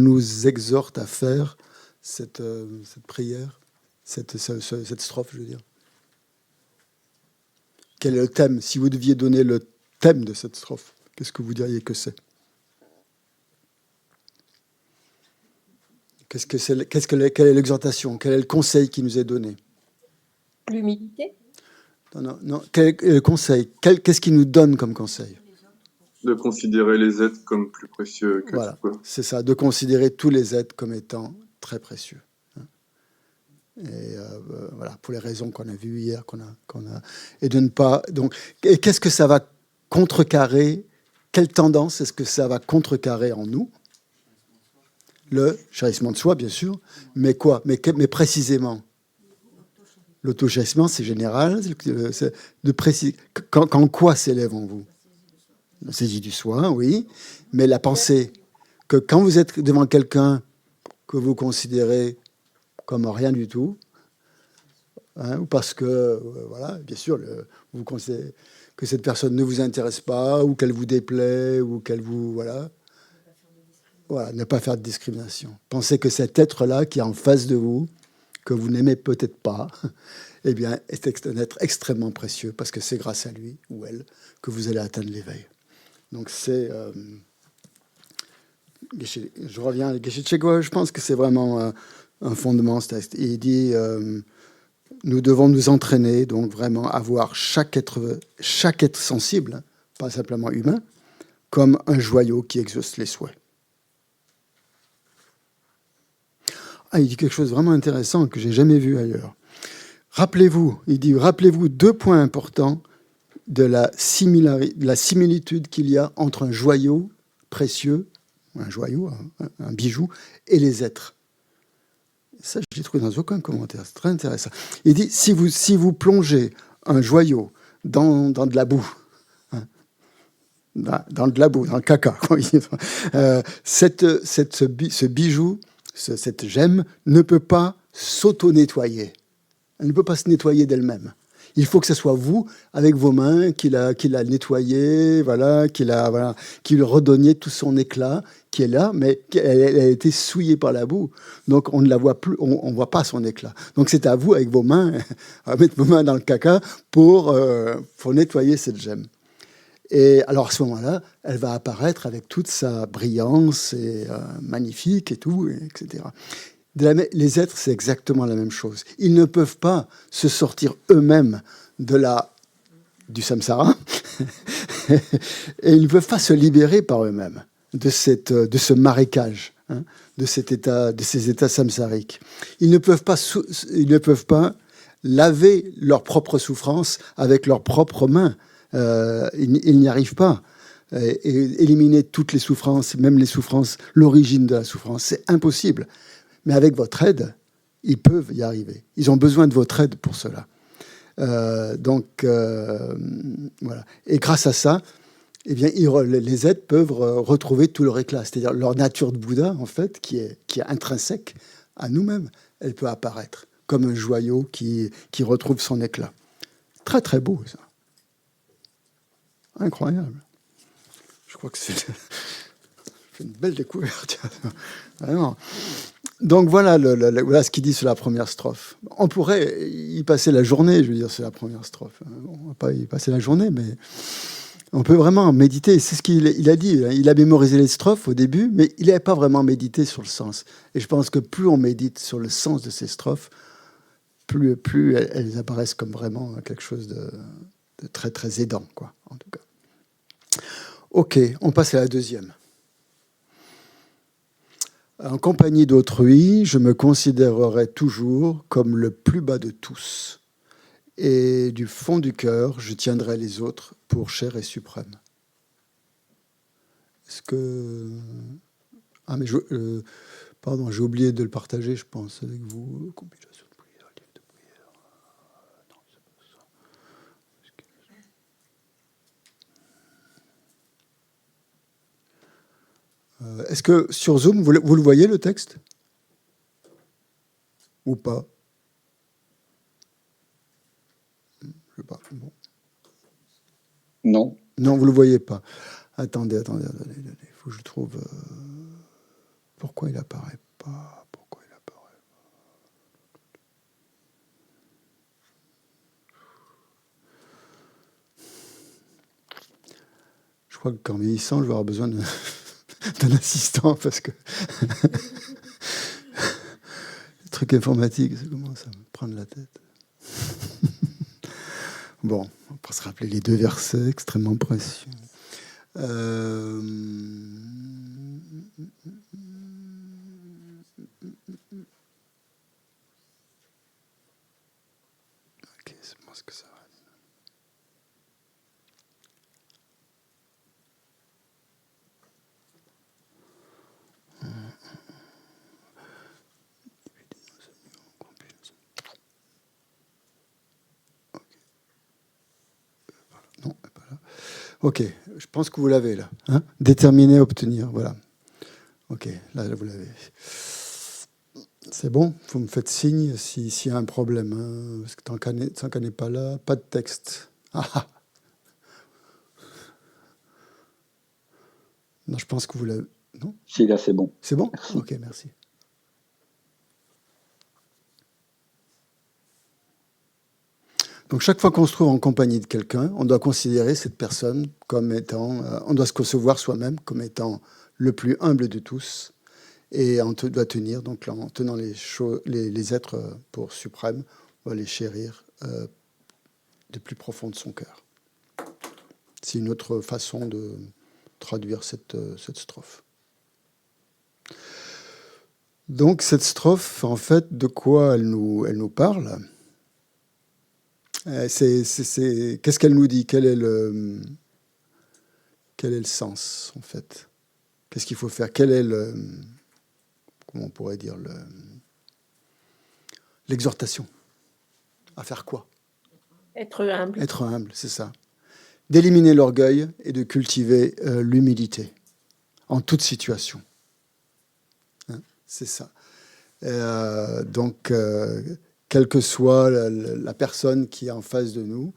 nous exhorte à faire, cette prière, cette strophe, je veux dire? Quel est le thème? Si vous deviez donner le thème de cette strophe, qu'est-ce que vous diriez que c'est? Quelle est l'exhortation? Quel est le conseil qui nous est donné? L'humilité. Non. Quel est le conseil? Qu'est-ce qu'il nous donne comme conseil? De considérer les êtres comme plus précieux que voilà, tout, quoi. C'est ça, de considérer tous les êtres comme étant très précieux. Et voilà, pour les raisons qu'on a vues hier, et de ne pas. Donc, et qu'est-ce que ça va contrecarrer? Quelle tendance est-ce que ça va contrecarrer en nous? Le chérissement de soi, bien sûr, mais quoi? Mais précisément, l'auto-chérissement, c'est général. Quand quoi s'élève en vous? La saisie du soi, oui, mais la pensée que quand vous êtes devant quelqu'un que vous considérez comme rien du tout, ou parce que, voilà, bien sûr, vous considérez que cette personne ne vous intéresse pas, ou qu'elle vous déplaît, ou qu'elle vous... Voilà, ne pas faire de discrimination. Pensez que cet être-là qui est en face de vous, que vous n'aimez peut-être pas, eh bien, est un être extrêmement précieux, parce que c'est grâce à lui ou elle que vous allez atteindre l'éveil. Donc c'est... je reviens à Geshe-Tshego, je pense que c'est vraiment un fondement, ce texte. Il dit... nous devons nous entraîner, donc vraiment avoir chaque être sensible, pas simplement humain, comme un joyau qui exauce les souhaits. Il dit quelque chose de vraiment intéressant que j'ai jamais vu ailleurs. Rappelez-vous 2 points importants de la similitude qu'il y a entre un joyau précieux, un bijou, et les êtres. Ça, je l'ai trouvé dans aucun commentaire. C'est très intéressant. Il dit, si vous plongez un joyau dans de la boue, dans le caca, ce bijou, cette gemme, ne peut pas s'auto-nettoyer. Elle ne peut pas se nettoyer d'elle-même. Il faut que ce soit vous, avec vos mains, qui l'a nettoyé, qui lui redonniez tout son éclat, qui est là, mais elle a été souillée par la boue. Donc, on ne la voit plus, on ne voit pas son éclat. Donc, c'est à vous, avec vos mains, à mettre vos mains dans le caca pour nettoyer cette gemme. Et alors, à ce moment-là, elle va apparaître avec toute sa brillance et magnifique et tout, etc. Les êtres, c'est exactement la même chose. Ils ne peuvent pas se sortir eux-mêmes du samsara et ils ne peuvent pas se libérer par eux-mêmes de ce marécage, de ces états samsariques. Ils ne peuvent pas laver leur propre souffrance avec leurs propres mains. Ils n'y arrivent pas. Et éliminer toutes les souffrances, même les souffrances, l'origine de la souffrance, c'est impossible. Mais avec votre aide, ils peuvent y arriver. Ils ont besoin de votre aide pour cela. Voilà. Et grâce à ça, eh bien, les êtres peuvent retrouver tout leur éclat. C'est-à-dire leur nature de Bouddha, en fait, qui est intrinsèque à nous-mêmes. Elle peut apparaître comme un joyau qui retrouve son éclat. Très, très beau, ça. Incroyable. Je crois que c'est une belle découverte. Vraiment. Donc voilà ce qu'il dit sur la première strophe. On pourrait y passer la journée, je veux dire, c'est la première strophe. On ne va pas y passer la journée, mais On peut vraiment méditer. C'est ce qu'il a dit. Il a mémorisé les strophes au début, mais il n'avait pas vraiment médité sur le sens. Et je pense que plus on médite sur le sens de ces strophes, plus elles apparaissent comme vraiment quelque chose de très, très aidant, quoi, en tout cas. Ok, on passe à la deuxième. En compagnie d'autrui, je me considérerai toujours comme le plus bas de tous. Et du fond du cœur, je tiendrai les autres pour chair et suprême. Est-ce que... Ah, mais pardon, j'ai oublié de le partager, je pense, avec vous. Compilation de prière, livre de prière. Non, c'est pas ça. Est-ce que sur Zoom, vous le voyez, le texte? Ou pas? Je sais pas. Bon. Non. Non, vous ne le voyez pas. Attendez. Il faut que je trouve... Pourquoi il n'apparaît pas? Je crois qu'en vieillissant, je vais avoir besoin d'un assistant parce que... Le truc informatique, ça commence à me prendre la tête. Bon, on va se rappeler les deux versets extrêmement précieux. Ok, c'est moi ce que ça va. Non, pas là. Ok, je pense que vous l'avez là. Hein, déterminer, obtenir, voilà. Ok, là vous l'avez. C'est bon, vous me faites signe s'il y a un problème. Hein, parce que tant qu'elle n'est pas là, pas de texte. Ah. Non, je pense que vous l'avez. Non ? Si, là, c'est bon. C'est bon ? Merci. Ok, merci. Donc, chaque fois qu'on se trouve en compagnie de quelqu'un, on doit considérer cette personne comme étant... on doit se concevoir soi-même comme étant le plus humble de tous. Et on doit tenir, donc en tenant les êtres pour suprêmes, on va les chérir du plus profond de son cœur. C'est une autre façon de traduire cette strophe. Donc cette strophe, en fait, de quoi elle nous parle ? Qu'est-ce qu'elle nous dit ? Quel est le sens, en fait ? Qu'est-ce qu'il faut faire ? Quel est comment on pourrait dire l'exhortation ? À faire quoi ? Être humble. Être humble, c'est ça. D'éliminer l'orgueil et de cultiver l'humilité en toute situation. Hein, c'est ça. Donc, quelle que soit la personne qui est en face de nous,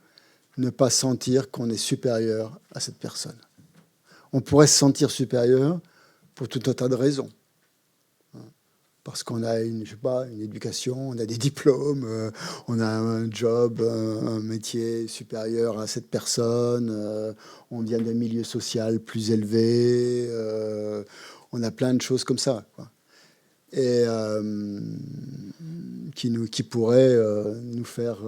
ne pas sentir qu'on est supérieur à cette personne. On pourrait se sentir supérieur pour tout un tas de raisons. Parce qu'on a une éducation, on a des diplômes, on a un job, un métier supérieur à cette personne, on vient d'un milieu social plus élevé, on a plein de choses comme ça, quoi. Et qui pourraient nous faire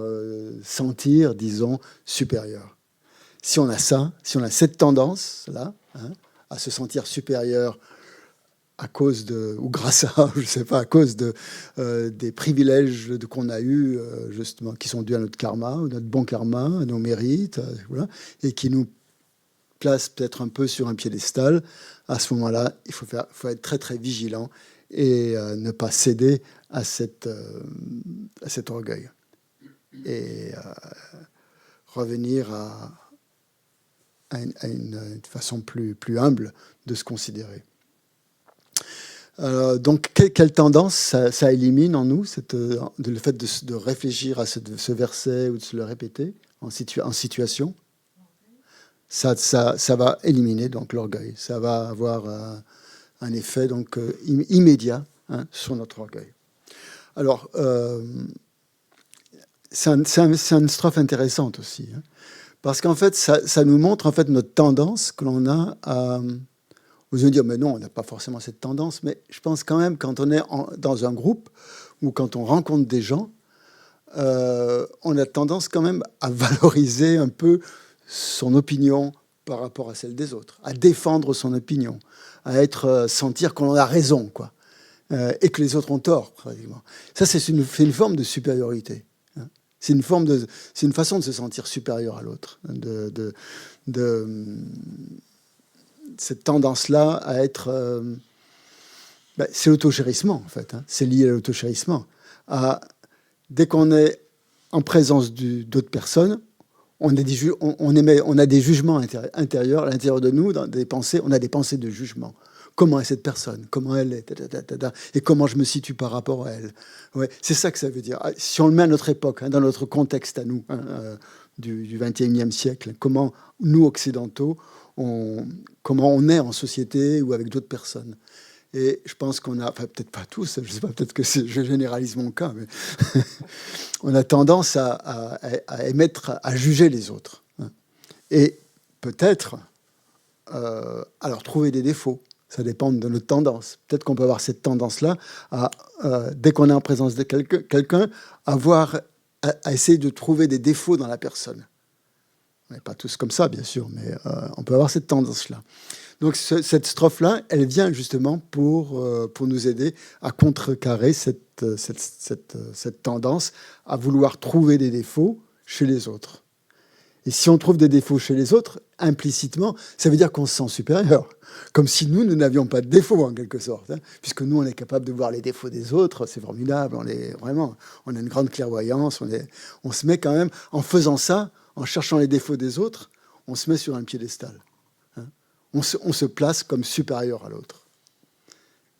sentir, disons, supérieurs. Si on a ça, si on a cette tendance-là, hein, à se sentir supérieur à cause de, ou grâce à, je ne sais pas, à cause des privilèges qu'on a eus, justement, qui sont dus à notre karma, notre bon karma, à nos mérites, voilà, et qui nous placent peut-être un peu sur un piédestal, à ce moment-là, il faut être très, très vigilant et ne pas céder à cet orgueil. Et revenir à une façon plus humble de se considérer. Donc, quelle tendance ça élimine en nous, le fait de réfléchir à ce verset ou de se le répéter en situation? Ça va éliminer donc l'orgueil. Ça va avoir un effet donc immédiat, hein, sur notre orgueil. Alors, c'est une strophe intéressante aussi, hein, Parce qu'en fait, ça nous montre en fait notre tendance que l'on a à... Vous allez dire, mais non, on n'a pas forcément cette tendance. Mais je pense quand même, quand on est dans un groupe ou quand on rencontre des gens, on a tendance quand même à valoriser un peu son opinion par rapport à celle des autres, à défendre son opinion, à sentir qu'on a raison, quoi, et que les autres ont tort, pratiquement. Ça, c'est une forme de supériorité. Hein. C'est une façon de se sentir supérieur à l'autre, cette tendance-là à être... c'est l'autochérissement, en fait. Hein. C'est lié à l'autochérissement. Dès qu'on est en présence d'autres personnes, on a des jugements intérieurs à l'intérieur de nous, dans des pensées. On a des pensées de jugement. Comment est cette personne? Comment elle est? Et comment je me situe par rapport à elle? Ouais, c'est ça que ça veut dire. Si on le met à notre époque, hein, dans notre contexte à nous, hein, du XXIe siècle, comment nous, occidentaux, comment on est en société ou avec d'autres personnes. Et je pense qu'on a, enfin peut-être pas tous, je sais pas, peut-être que je généralise mon cas, mais on a tendance à juger les autres. Hein. Et peut-être à leur trouver des défauts. Ça dépend de notre tendance. Peut-être qu'on peut avoir cette tendance-là dès qu'on est en présence de quelqu'un, à essayer de trouver des défauts dans la personne. On n'est pas tous comme ça, bien sûr, mais on peut avoir cette tendance-là. Donc cette strophe-là, elle vient justement pour nous aider à contrecarrer cette tendance à vouloir trouver des défauts chez les autres. Et si on trouve des défauts chez les autres, implicitement, ça veut dire qu'on se sent supérieur. Comme si nous n'avions pas de défauts, en quelque sorte. Hein, puisque nous, on est capable de voir les défauts des autres, c'est formidable, on a une grande clairvoyance, on se met quand même, en faisant ça, en cherchant les défauts des autres, on se met sur un piédestal. Hein. On se place comme supérieur à l'autre.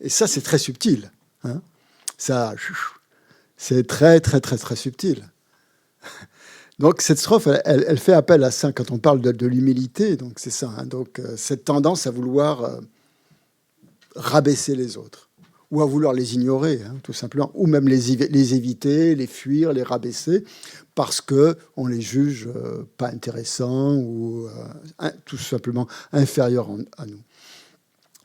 Et ça, c'est très subtil. Hein. Ça, c'est très, très, très, très subtil. Donc, cette strophe, elle fait appel à ça quand on parle de l'humilité. Donc, c'est ça. Hein. Donc, cette tendance à vouloir rabaisser les autres ou à vouloir les ignorer, hein, tout simplement, ou même les éviter, les fuir, les rabaisser, parce qu'on les juge pas intéressants ou tout simplement inférieurs à nous.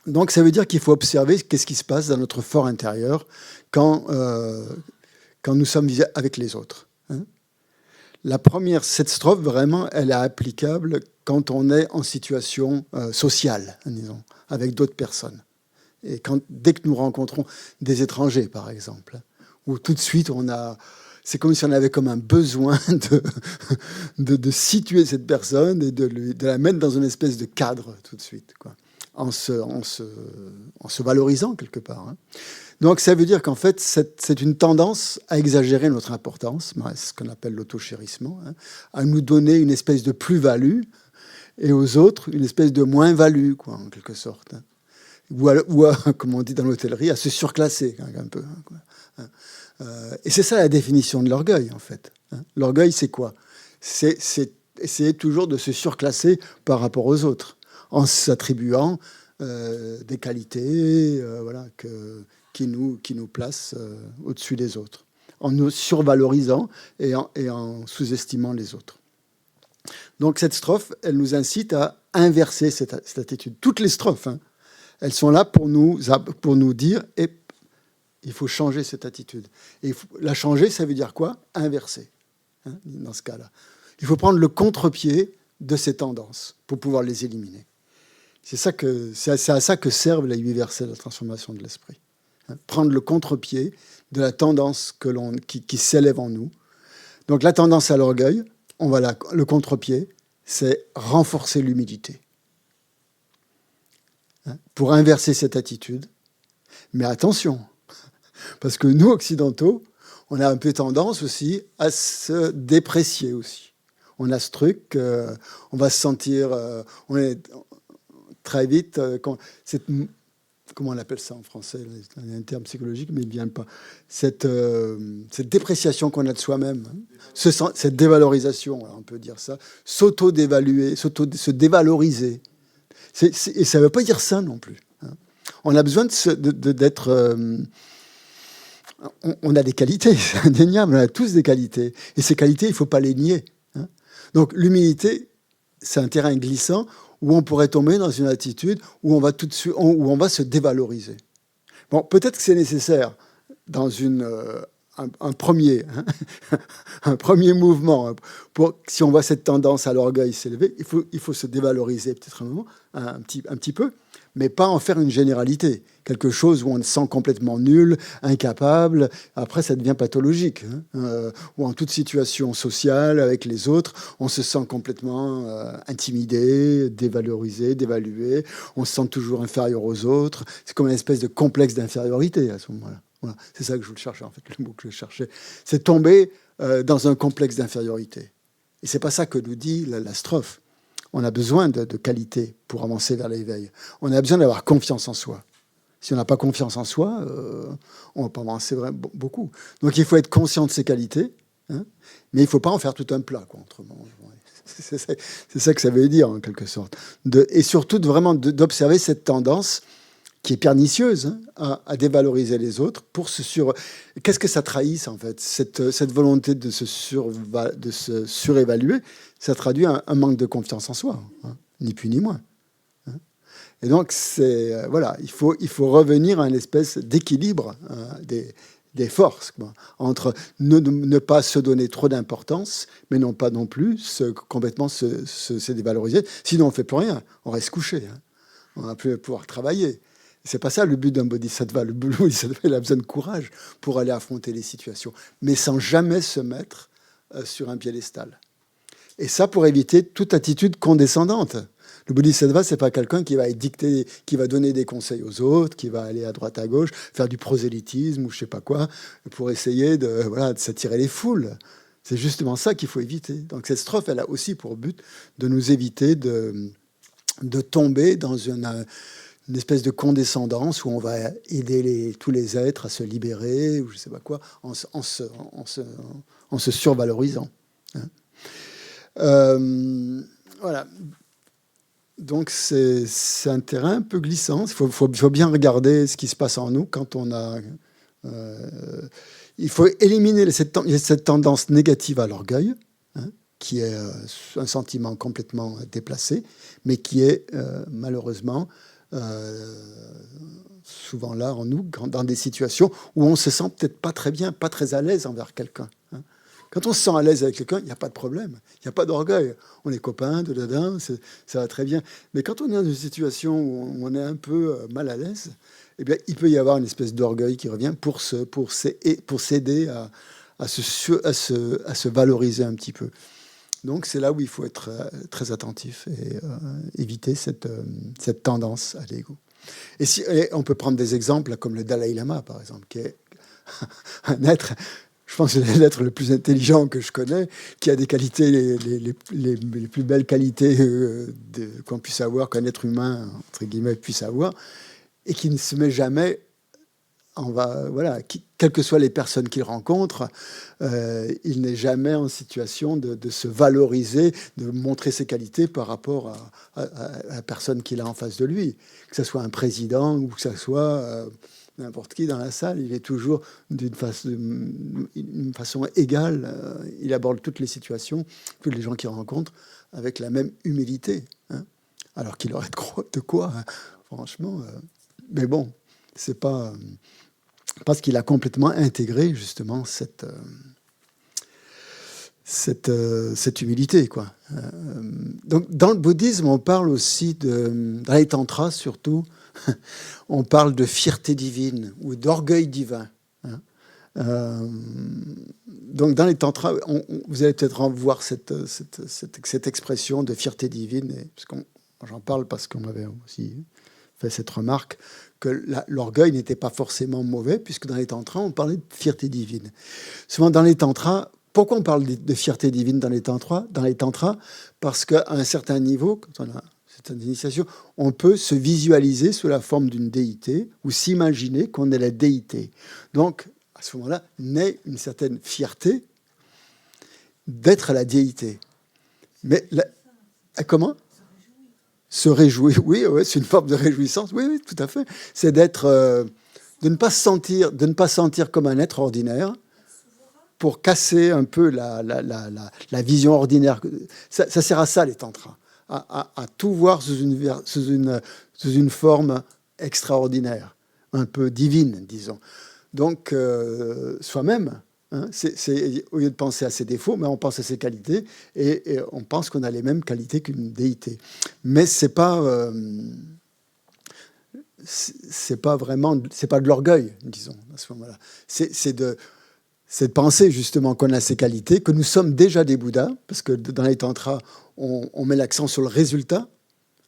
Donc, ça veut dire qu'il faut observer qu'est-ce qui se passe dans notre fort intérieur quand nous sommes avec les autres. Hein. Cette strophe, vraiment, elle est applicable quand on est en situation sociale, disons, avec d'autres personnes. Et dès que nous rencontrons des étrangers, par exemple, où tout de suite, c'est comme si on avait comme un besoin de situer cette personne et de la mettre dans une espèce de cadre tout de suite, quoi, en se valorisant quelque part. Hein. Donc ça veut dire qu'en fait, c'est une tendance à exagérer notre importance, c'est ce qu'on appelle l'autochérissement, hein, à nous donner une espèce de plus-value et aux autres une espèce de moins-value, quoi, en quelque sorte. Hein. Ou comme on dit dans l'hôtellerie, à se surclasser un peu. Hein, quoi. Et c'est ça la définition de l'orgueil, en fait. Hein. L'orgueil, c'est quoi? C'est essayer toujours de se surclasser par rapport aux autres, en s'attribuant des qualités qui nous placent au-dessus des autres, en nous survalorisant et en sous-estimant les autres. Donc cette strophe, elle nous incite à inverser cette attitude. Toutes les strophes, hein, elles sont là pour nous dire il faut changer cette attitude. Et la changer, ça veut dire quoi? Inverser, hein, dans ce cas-là. Il faut prendre le contre-pied de ces tendances pour pouvoir les éliminer. C'est à ça que servent les 8 versets de la transformation de l'esprit. Hein, prendre le contre-pied de la tendance qui s'élève en nous. Donc la tendance à l'orgueil, le contre-pied, c'est renforcer l'humilité. Hein, pour inverser cette attitude. Mais attention, parce que nous, occidentaux, on a un peu tendance aussi à se déprécier aussi. On a ce truc, on va se sentir... on est très vite... comment on appelle ça en français? Il y a un terme psychologique, mais il ne vient pas. Cette dépréciation qu'on a de soi-même, hein, cette dévalorisation, on peut dire ça, s'auto-dévaluer, se dévaloriser. Et ça ne veut pas dire ça non plus. Hein. On a besoin d'être... on a des qualités, c'est indéniable, on a tous des qualités. Et ces qualités, il ne faut pas les nier. Hein. Donc l'humilité, c'est un terrain glissant où on pourrait tomber dans une attitude où on va tout de suite, où on va se dévaloriser. Bon, peut-être que c'est nécessaire dans un premier mouvement. Si on voit cette tendance à l'orgueil s'élever, il faut se dévaloriser peut-être un moment, un petit peu, mais pas en faire une généralité. Quelque chose où on se sent complètement nul, incapable. Après, ça devient pathologique. Ou en toute situation sociale avec les autres, on se sent complètement intimidé, dévalorisé, dévalué. On se sent toujours inférieur aux autres. C'est comme une espèce de complexe d'infériorité à ce moment-là. Voilà. C'est ça que je cherchais, en fait, le mot que je cherchais. C'est tomber dans un complexe d'infériorité. Et c'est pas ça que nous dit la strophe. On a besoin de qualité pour avancer vers l'éveil. On a besoin d'avoir confiance en soi. Si on n'a pas confiance en soi, on ne va pas avancer beaucoup. Donc il faut être conscient de ses qualités, mais il ne faut pas en faire tout un plat, quoi, autrement. C'est ça que ça veut dire, en quelque sorte. Et surtout, vraiment d'observer cette tendance qui est pernicieuse, à dévaloriser les autres pour Qu'est-ce que ça trahit, en fait, cette volonté de se surévaluer? Ça traduit un manque de confiance en soi, ni plus ni moins. Et donc, voilà, il faut revenir à une espèce d'équilibre des forces, quoi, entre ne pas se donner trop d'importance, mais non pas non plus complètement se dévaloriser. Sinon, on ne fait plus rien, on reste couché. On ne va plus pouvoir travailler. C'est pas ça le but d'un bodhisattva. Le bodhisattva, il a besoin de courage pour aller affronter les situations, mais sans jamais se mettre sur un piédestal. Et ça pour éviter toute attitude condescendante. Le bodhisattva, c'est pas quelqu'un qui va dicter, qui va donner des conseils aux autres, qui va aller à droite à gauche, faire du prosélytisme ou je sais pas quoi, pour essayer de s'attirer les foules. C'est justement ça qu'il faut éviter. Donc cette strophe, elle a aussi pour but de nous éviter de tomber dans une espèce de condescendance où on va aider tous les êtres à se libérer ou je sais pas quoi, en se survalorisant. Voilà. Donc c'est un terrain un peu glissant. Il faut bien regarder ce qui se passe en nous quand on a... il faut éliminer cette tendance négative à l'orgueil, qui est un sentiment complètement déplacé, mais qui est malheureusement souvent là en nous, dans des situations où on se sent peut-être pas très bien, pas très à l'aise envers quelqu'un. Quand on se sent à l'aise avec quelqu'un, il n'y a pas de problème, il n'y a pas d'orgueil. On est copains, ça va très bien. Mais quand on est dans une situation où on est un peu mal à l'aise, eh bien, il peut y avoir une espèce d'orgueil qui revient pour s'aider à se valoriser un petit peu. Donc c'est là où il faut être très attentif et éviter cette tendance à l'ego. Et on peut prendre des exemples comme le Dalai Lama, par exemple, qui est un être... Je pense que c'est l'être le plus intelligent que je connais, qui a des qualités, les plus belles qualités qu'on puisse avoir, qu'un être humain, entre guillemets, puisse avoir, et qui ne se met jamais, quelles que soient les personnes qu'il rencontre, il n'est jamais en situation de se valoriser, de montrer ses qualités par rapport à la personne qu'il a en face de lui. Que ce soit un président ou que ce soit... n'importe qui dans la salle, il est toujours d'une façon égale. Il aborde toutes les situations, tous les gens qu'il rencontre, avec la même humilité. Alors qu'il aurait de quoi, franchement. Mais bon, c'est pas parce qu'il a complètement intégré justement cette humilité, quoi. Donc, dans le bouddhisme, on parle aussi dans les tantras surtout, on parle de fierté divine ou d'orgueil divin. Donc dans les tantras, vous allez peut-être voir cette expression de fierté divine, j'en parle parce qu'on m'avait aussi fait cette remarque, que l'orgueil n'était pas forcément mauvais, puisque dans les tantras, on parlait de fierté divine. Souvent dans les tantras, pourquoi on parle de fierté divine dans les tantras? Parce qu'à un certain niveau, quand on a cette initiation, on peut se visualiser sous la forme d'une déité ou s'imaginer qu'on est la déité. Donc, à ce moment-là, naît une certaine fierté d'être la déité. Mais comment? Se réjouir, oui, c'est une forme de réjouissance, oui, tout à fait. C'est de ne pas se sentir comme un être ordinaire. pour casser un peu la vision ordinaire. Ça sert à ça, les tantras, à tout voir sous une forme extraordinaire, un peu divine, disons. Donc, soi-même, hein, au lieu de penser à ses défauts, mais on pense à ses qualités, et on pense qu'on a les mêmes qualités qu'une déité. Mais c'est pas vraiment, c'est pas de l'orgueil, disons, à ce moment-là. C'est de penser justement qu'on a ces qualités, que nous sommes déjà des Bouddhas, parce que dans les tantras, on met l'accent sur le résultat.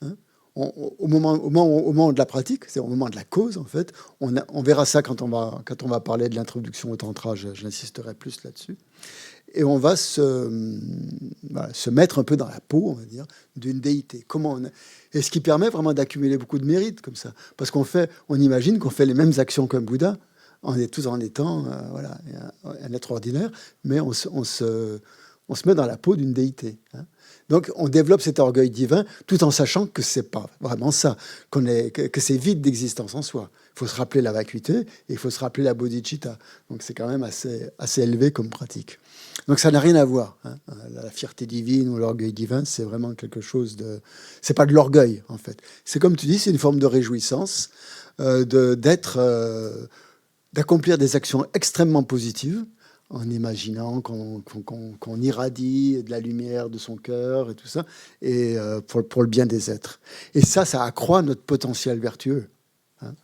Hein. Au moment de la pratique, c'est au moment de la cause, en fait. On verra ça quand on va parler de l'introduction au tantra, j'insisterai plus là-dessus. Et on va se mettre un peu dans la peau, on va dire, d'une déité. Et ce qui permet vraiment d'accumuler beaucoup de mérites comme ça. Parce on imagine qu'on fait les mêmes actions qu'un Bouddha, tous en étant un être ordinaire, mais on se met dans la peau d'une déité. Hein. Donc on développe cet orgueil divin tout en sachant que c'est pas vraiment ça, que c'est vide d'existence en soi. Il faut se rappeler la vacuité et il faut se rappeler la bodhicitta. Donc c'est quand même assez élevé comme pratique. Donc ça n'a rien à voir. Hein. La fierté divine ou l'orgueil divin, c'est vraiment quelque chose de... C'est pas de l'orgueil, en fait. C'est comme tu dis, c'est une forme de réjouissance, d'accomplir des actions extrêmement positives, en imaginant qu'on irradie de la lumière de son cœur et tout ça, et pour le bien des êtres. Et ça accroît notre potentiel vertueux. Hein.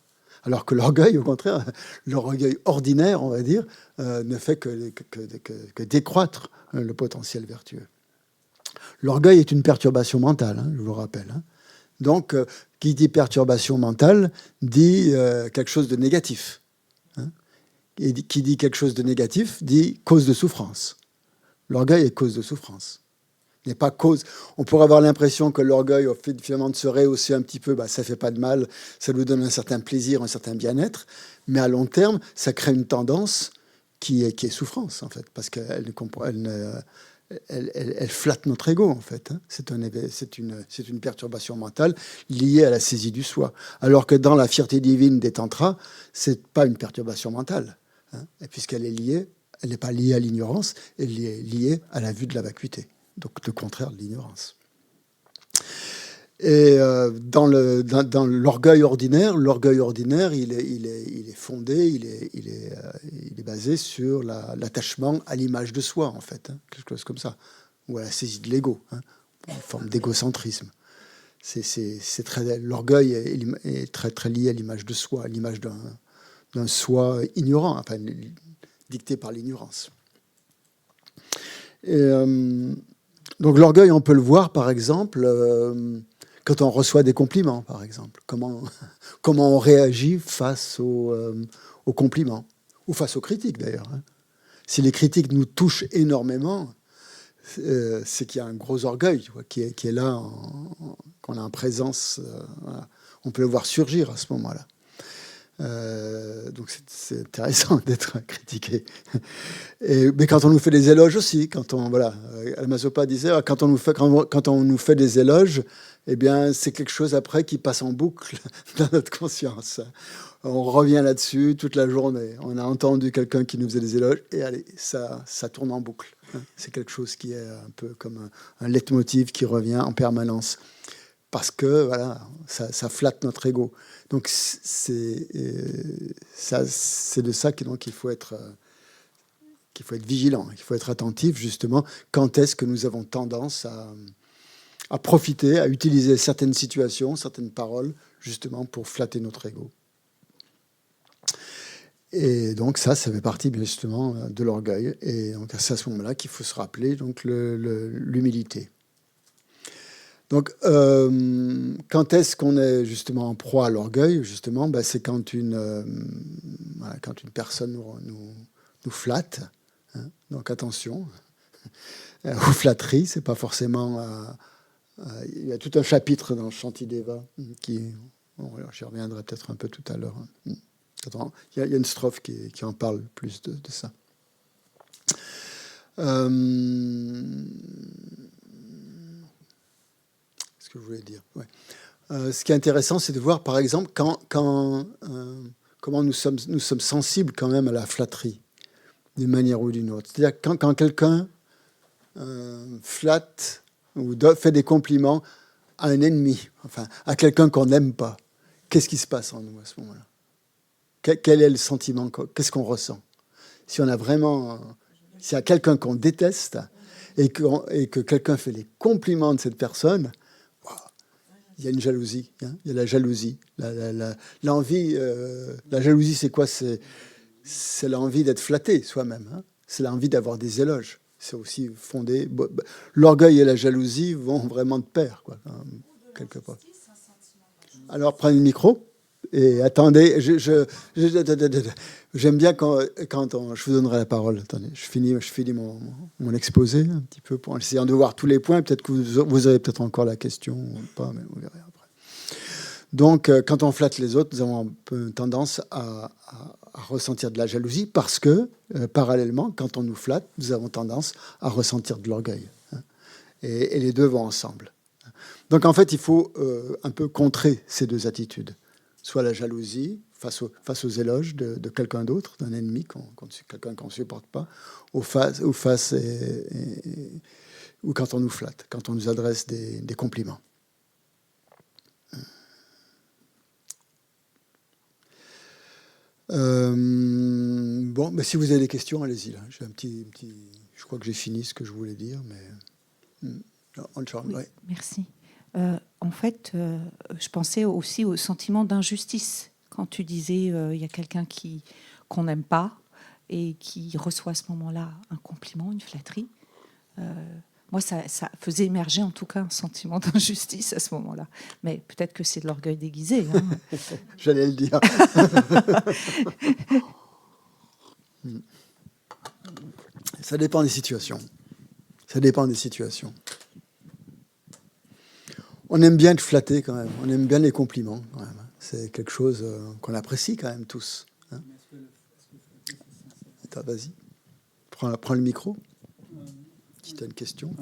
Alors que l'orgueil, au contraire, l'orgueil ordinaire, on va dire, ne fait que décroître le potentiel vertueux. L'orgueil est une perturbation mentale, hein, je vous rappelle. Hein. Donc, qui dit perturbation mentale dit quelque chose de négatif. Hein. Et qui dit quelque chose de négatif dit cause de souffrance. L'orgueil est cause de souffrance. Il n'est pas cause. On pourrait avoir l'impression que l'orgueil, au fait finalement de se rehausser un petit peu, ça ne fait pas de mal, ça nous donne un certain plaisir, un certain bien-être, mais à long terme, ça crée une tendance qui est souffrance, en fait, parce qu'elle elle flatte notre ego, en fait. Hein. C'est une perturbation mentale liée à la saisie du soi. Alors que dans la fierté divine des tantras, ce n'est pas une perturbation mentale, hein, puisqu'elle est liée, elle n'est pas liée à l'ignorance, elle est liée à la vue de la vacuité. Donc le contraire de l'ignorance. Et dans l'orgueil ordinaire, il est fondé, il est basé sur l'attachement à l'image de soi, en fait, hein, quelque chose comme ça, ou à la saisie de l'ego, hein, une forme d'égocentrisme. L'orgueil est très, très lié à l'image de soi, à l'image d'un soi ignorant, enfin, dicté par l'ignorance. Et donc l'orgueil, on peut le voir, par exemple, quand on reçoit des compliments, par exemple. Comment on réagit face aux compliments, ou face aux critiques, d'ailleurs. Hein. Si les critiques nous touchent énormément, c'est qu'il y a un gros orgueil qui est là, qu'on a en présence. Voilà. On peut le voir surgir à ce moment-là. Donc c'est intéressant d'être critiqué. Mais quand on nous fait des éloges aussi, Almazopa disait, quand on nous fait des éloges, eh bien c'est quelque chose après qui passe en boucle dans notre conscience. On revient là-dessus toute la journée. On a entendu quelqu'un qui nous faisait des éloges et allez, ça tourne en boucle. C'est quelque chose qui est un peu comme un leitmotiv qui revient en permanence. Parce que voilà, ça flatte notre ego. Donc c'est de ça qu'il faut être vigilant, qu'il faut être attentif justement. Quand est-ce que nous avons tendance à profiter, à utiliser certaines situations, certaines paroles, justement pour flatter notre ego. Et donc ça fait partie justement de l'orgueil. Et donc c'est à ce moment-là qu'il faut se rappeler donc l'humilité. Donc, quand est-ce qu'on est justement en proie à l'orgueil, justement, c'est quand une personne nous flatte. Hein, donc, attention, aux flatteries, c'est pas forcément... il y a tout un chapitre dans Shantideva j'y reviendrai peut-être un peu tout à l'heure. Attends, il y a une strophe qui en parle plus de ça. Que je voulais dire. Ouais. Ce qui est intéressant, c'est de voir, par exemple, comment nous sommes sensibles quand même à la flatterie. d'une manière ou d'une autre. C'est-à-dire quand quelqu'un flatte ou fait des compliments à un ennemi, enfin à quelqu'un qu'on n'aime pas, qu'est-ce qui se passe en nous à ce moment-là? Quel est le sentiment? Qu'est-ce qu'on ressent? Si on a vraiment, s'il y a quelqu'un qu'on déteste et que quelqu'un fait des compliments de cette personne, wow, il y a une jalousie. Hein, il y a la jalousie, l'envie. La jalousie, c'est quoi? C'est l'envie d'être flatté soi-même. Hein, c'est l'envie d'avoir des éloges. C'est aussi fondé. L'orgueil et la jalousie vont vraiment de pair, quoi, quelque part. Alors, prenez le micro. Et attendez, j'aime bien quand je vous donnerai la parole. Attendez, je finis mon exposé un petit peu en essayant de voir tous les points. Peut-être que vous avez peut-être encore la question ou pas, mais vous verrez après. Donc, quand on flatte les autres, nous avons un peu tendance à ressentir de la jalousie parce que, parallèlement, quand on nous flatte, nous avons tendance à ressentir de l'orgueil. Hein, et les deux vont ensemble. Donc, en fait, il faut un peu contrer ces deux attitudes. Soit la jalousie face aux éloges de quelqu'un d'autre, d'un ennemi, quelqu'un qu'on ne supporte pas, ou quand on nous flatte, quand on nous adresse des compliments. Bon, mais si vous avez des questions, allez-y. Là. J'ai je crois que j'ai fini ce que je voulais dire, mais oui, ouais. Merci. En fait, je pensais aussi au sentiment d'injustice. Quand tu disais il y a quelqu'un qu'on n'aime pas et qui reçoit à ce moment-là un compliment, une flatterie, moi, ça faisait émerger en tout cas un sentiment d'injustice à ce moment-là. Mais peut-être que c'est de l'orgueil déguisé. Hein. J'allais le dire. Ça dépend des situations. Ça dépend des situations. On aime bien être flatté quand même. On aime bien les compliments quand même. C'est quelque chose qu'on apprécie quand même tous. Hein. Attends, vas-y. Prends le micro. Si tu as une question.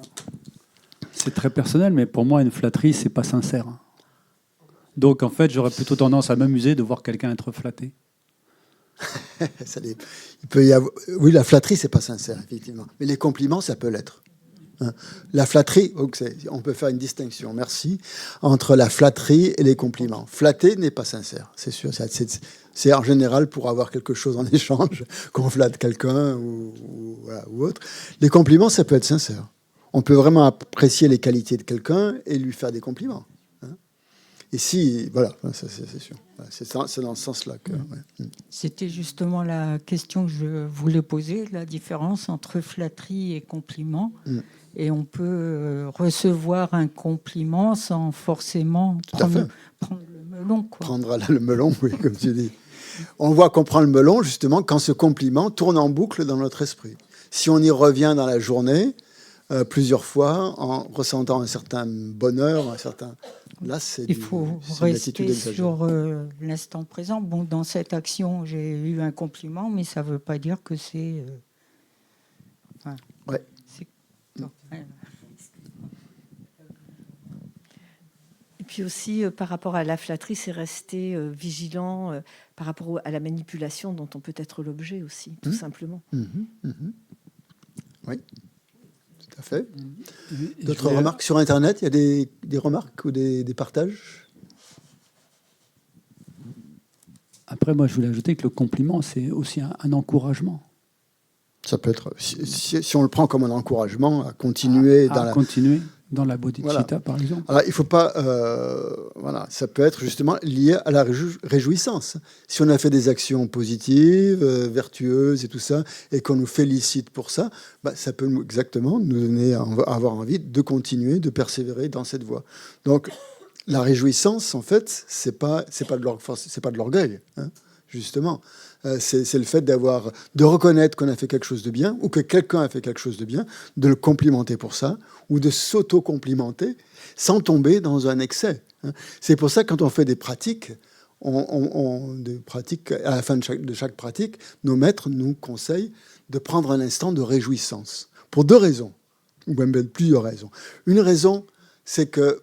C'est très personnel, mais pour moi, une flatterie, c'est pas sincère. Donc, en fait, j'aurais plutôt tendance à m'amuser de voir quelqu'un être flatté. Il peut y avoir... Oui, la flatterie, c'est pas sincère, effectivement. Mais les compliments, ça peut l'être. La flatterie, on peut faire une distinction, merci, entre la flatterie et les compliments. Flatter n'est pas sincère, c'est sûr. C'est en général pour avoir quelque chose en échange, qu'on flatte quelqu'un ou autre. Les compliments, ça peut être sincère. On peut vraiment apprécier les qualités de quelqu'un et lui faire des compliments. Hein. Et si, voilà, ça, c'est sûr. C'est dans ce sens-là que... Ouais. C'était justement la question que je voulais poser, la différence entre flatterie et compliment. Et on peut recevoir un compliment sans forcément prendre le melon. Quoi. Prendre le melon, oui, comme tu dis. On voit qu'on prend le melon, justement, quand ce compliment tourne en boucle dans notre esprit. Si on y revient dans la journée, plusieurs fois, en ressentant un certain bonheur, Là, il faut rester sur l'instant présent. Bon, dans cette action, j'ai eu un compliment, mais ça ne veut pas dire que c'est... Ouais. Et puis aussi, par rapport à la flatterie, c'est rester vigilant par rapport à la manipulation dont on peut être l'objet aussi, tout simplement. Oui, tout à fait. D'autres remarques sur Internet? Il y a des remarques ou des partages? Après, moi, je voulais ajouter que le compliment, c'est aussi un encouragement. Ça peut être, si on le prend comme un encouragement à continuer continuer dans la bodhicitta, voilà. Par exemple. Alors, il ne faut pas... voilà, ça peut être justement lié à la réjouissance. Si on a fait des actions positives, vertueuses et tout ça, et qu'on nous félicite pour ça, ça peut exactement nous donner à avoir envie de continuer, de persévérer dans cette voie. Donc, la réjouissance, en fait, c'est pas de l'orgueil, hein, justement. C'est le fait de reconnaître qu'on a fait quelque chose de bien ou que quelqu'un a fait quelque chose de bien, de le complimenter pour ça ou de s'auto-complimenter sans tomber dans un excès. Hein. C'est pour ça que quand on fait des pratiques, à la fin de chaque pratique, nos maîtres nous conseillent de prendre un instant de réjouissance pour 2 raisons, ou même plusieurs raisons. Une raison, c'est que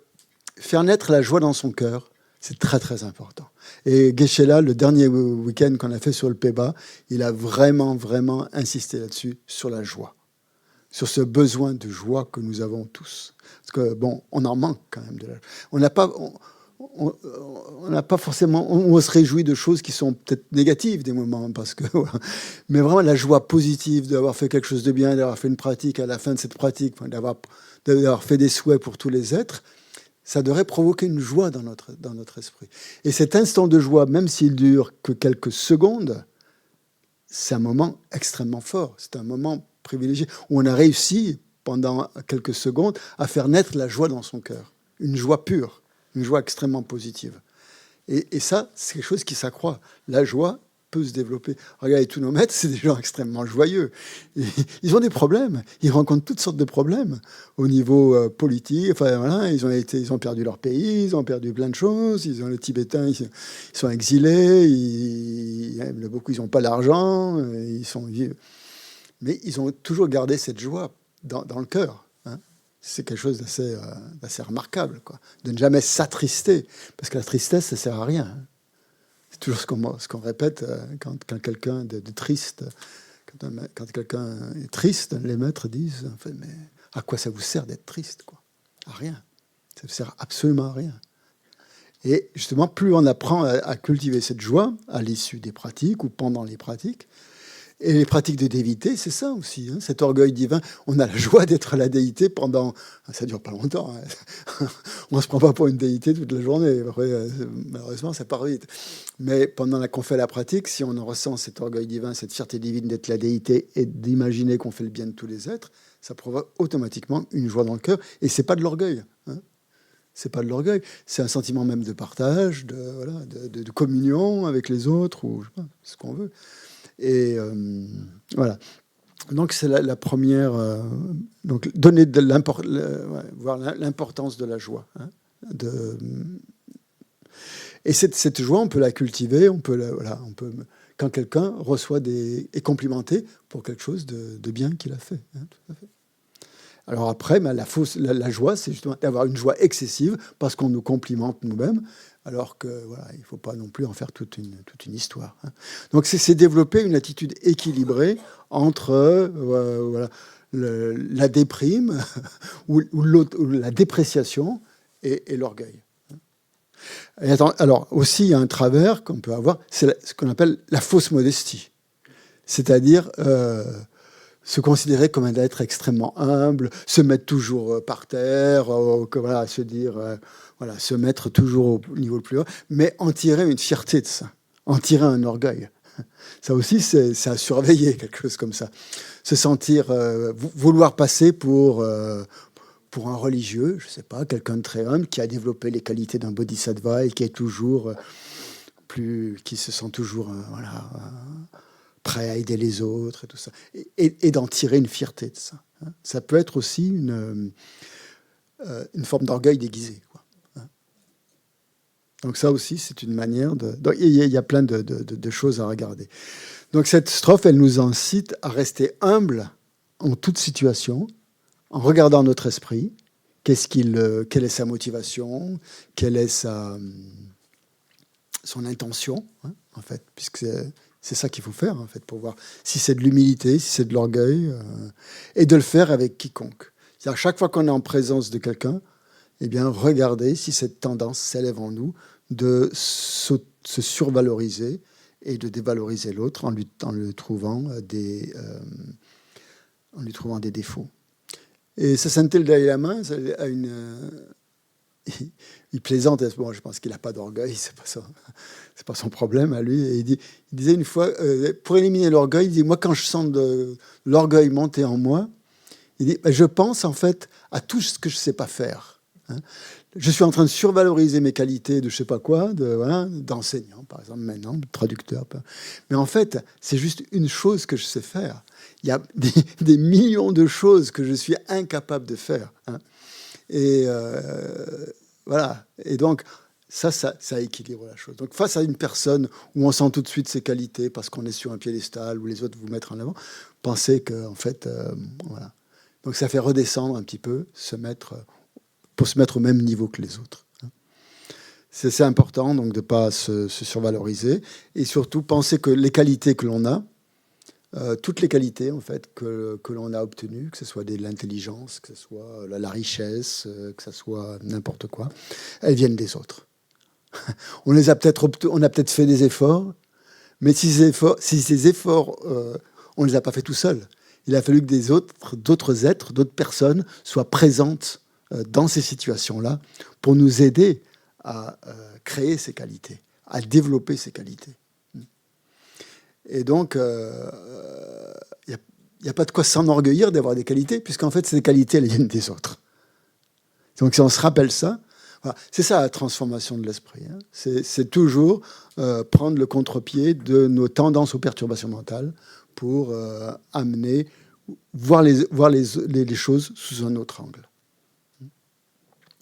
faire naître la joie dans son cœur, C'est très, très important. Et Geshe-la, le dernier week-end qu'on a fait sur le Peba, il a vraiment, vraiment insisté là-dessus, sur la joie. Sur ce besoin de joie que nous avons tous. Parce que, bon, on en manque quand même de la joie. On n'a pas forcément... On se réjouit de choses qui sont peut-être négatives des moments, parce que... Mais vraiment, la joie positive d'avoir fait quelque chose de bien, d'avoir fait une pratique, à la fin de cette pratique, d'avoir fait des souhaits pour tous les êtres, ça devrait provoquer une joie dans notre esprit. Et cet instant de joie, même s'il dure que quelques secondes, c'est un moment extrêmement fort. C'est un moment privilégié où on a réussi, pendant quelques secondes, à faire naître la joie dans son cœur. Une joie pure, une joie extrêmement positive. Et ça, c'est quelque chose qui s'accroît. La joie peut se développer. Regardez, tous nos maîtres, c'est des gens extrêmement joyeux. Et ils ont des problèmes. Ils rencontrent toutes sortes de problèmes au niveau politique. Enfin, voilà, ils ont perdu leur pays, ils ont perdu plein de choses. Les Tibétains, ils sont exilés. Beaucoup, ils n'ont pas d'argent. Mais ils ont toujours gardé cette joie dans le cœur. Hein. C'est quelque chose d'assez remarquable, quoi. De ne jamais s'attrister. Parce que la tristesse, ça ne sert à rien. Hein. C'est toujours ce qu'on répète quand quelqu'un de triste, quand quelqu'un est triste, les maîtres disent, en fait, mais à quoi ça vous sert d'être triste, quoi? À rien. Ça ne sert absolument à rien. Et justement, plus on apprend à cultiver cette joie à l'issue des pratiques ou pendant les pratiques, et les pratiques de déité, c'est ça aussi, hein, cet orgueil divin. On a la joie d'être la déité pendant... Ça dure pas longtemps. Hein. On ne se prend pas pour une déité toute la journée. Après, malheureusement, ça part vite. Mais pendant qu'on fait la pratique, si on en ressent cet orgueil divin, cette fierté divine d'être la déité et d'imaginer qu'on fait le bien de tous les êtres, ça provoque automatiquement une joie dans le cœur. Et c'est pas de l'orgueil. Hein. C'est pas de l'orgueil. C'est un sentiment même de partage, de communion avec les autres, ou je sais pas, ce qu'on veut. Et voilà. Donc c'est la première. Donc donner voir l'importance de la joie. Hein, et cette joie, on peut la cultiver. On peut quand quelqu'un reçoit est complimenté pour quelque chose de bien qu'il a fait. Hein, tout à fait. Alors après, la joie, c'est justement d'avoir une joie excessive parce qu'on nous complimente nous-mêmes. Alors que il ne faut pas non plus en faire toute une histoire. Hein. Donc c'est développer une attitude équilibrée entre la déprime ou la dépréciation et l'orgueil. Et alors aussi, il y a un travers qu'on peut avoir, c'est ce qu'on appelle la fausse modestie. C'est-à-dire se considérer comme un être extrêmement humble, se mettre toujours par terre, se dire... se mettre toujours au niveau le plus haut, mais en tirer une fierté de ça, en tirer un orgueil. Ça aussi, c'est à surveiller, quelque chose comme ça. Se sentir, vouloir passer pour un religieux, je ne sais pas, quelqu'un de très humble, qui a développé les qualités d'un bodhisattva et qui est toujours qui se sent toujours prêt à aider les autres et tout ça. Et d'en tirer une fierté de ça. Hein. Ça peut être aussi une forme d'orgueil déguisé. Donc ça aussi, c'est une manière de... Donc, il y a plein de choses à regarder. Donc cette strophe, elle nous incite à rester humble en toute situation, en regardant notre esprit. Quelle est sa motivation? Quelle est son intention, hein, en fait, puisque c'est ça qu'il faut faire, en fait, pour voir si c'est de l'humilité, si c'est de l'orgueil, et de le faire avec quiconque. C'est-à-dire, chaque fois qu'on est en présence de quelqu'un, eh bien, regardez si cette tendance s'élève en nous de se survaloriser et de dévaloriser l'autre en lui trouvant des défauts. Et Sainte le Dalai Lama a il plaisante. Bon, je pense qu'il n'a pas d'orgueil, c'est pas son problème à lui. Et il disait une fois, pour éliminer l'orgueil, il dit, moi, quand je sens de l'orgueil monter en moi, il dit, je pense en fait à tout ce que je ne sais pas faire. Hein. Je suis en train de survaloriser mes qualités de je sais pas quoi, d'enseignant, par exemple, maintenant, de traducteur. Mais en fait, c'est juste une chose que je sais faire. Il y a des millions de choses que je suis incapable de faire. Hein. Et voilà. Et donc, ça équilibre la chose. Donc, face à une personne où on sent tout de suite ses qualités parce qu'on est sur un piédestal, où les autres vous mettent en avant, pensez qu'en fait, voilà. Donc, ça fait redescendre un petit peu, pour se mettre au même niveau que les autres. C'est important donc de ne pas se survaloriser et surtout penser que les qualités que l'on a, toutes les qualités en fait que l'on a obtenues, que ce soit de l'intelligence, que ce soit la richesse, que ce soit n'importe quoi, elles viennent des autres. On a peut-être fait des efforts, mais si ces efforts, on ne les a pas fait tout seuls. Il a fallu que d'autres êtres, d'autres personnes soient présentes dans ces situations-là pour nous aider à créer ces qualités, à développer ces qualités. Et donc, il n'y a pas de quoi s'enorgueillir d'avoir des qualités, puisqu'en fait, ces qualités, elles viennent des autres. Donc, si on se rappelle ça, voilà, c'est ça la transformation de l'esprit. Hein. C'est toujours prendre le contre-pied de nos tendances aux perturbations mentales pour amener, voir les choses sous un autre angle.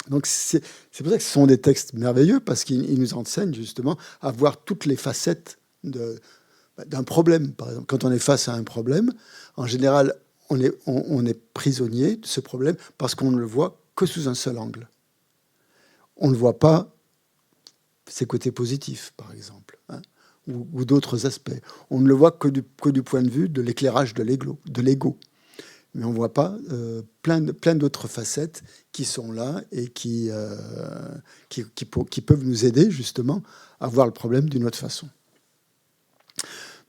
Donc, c'est pour ça que ce sont des textes merveilleux, parce qu'ils nous enseignent justement à voir toutes les facettes d'un problème. Par exemple, quand on est face à un problème, en général, on est prisonnier de ce problème parce qu'on ne le voit que sous un seul angle. On ne voit pas ses côtés positifs, par exemple, hein, ou d'autres aspects. On ne le voit que du point de vue de l'éclairage de l'ego. Mais on ne voit pas plein d'autres facettes qui sont là et qui peuvent nous aider justement à voir le problème d'une autre façon.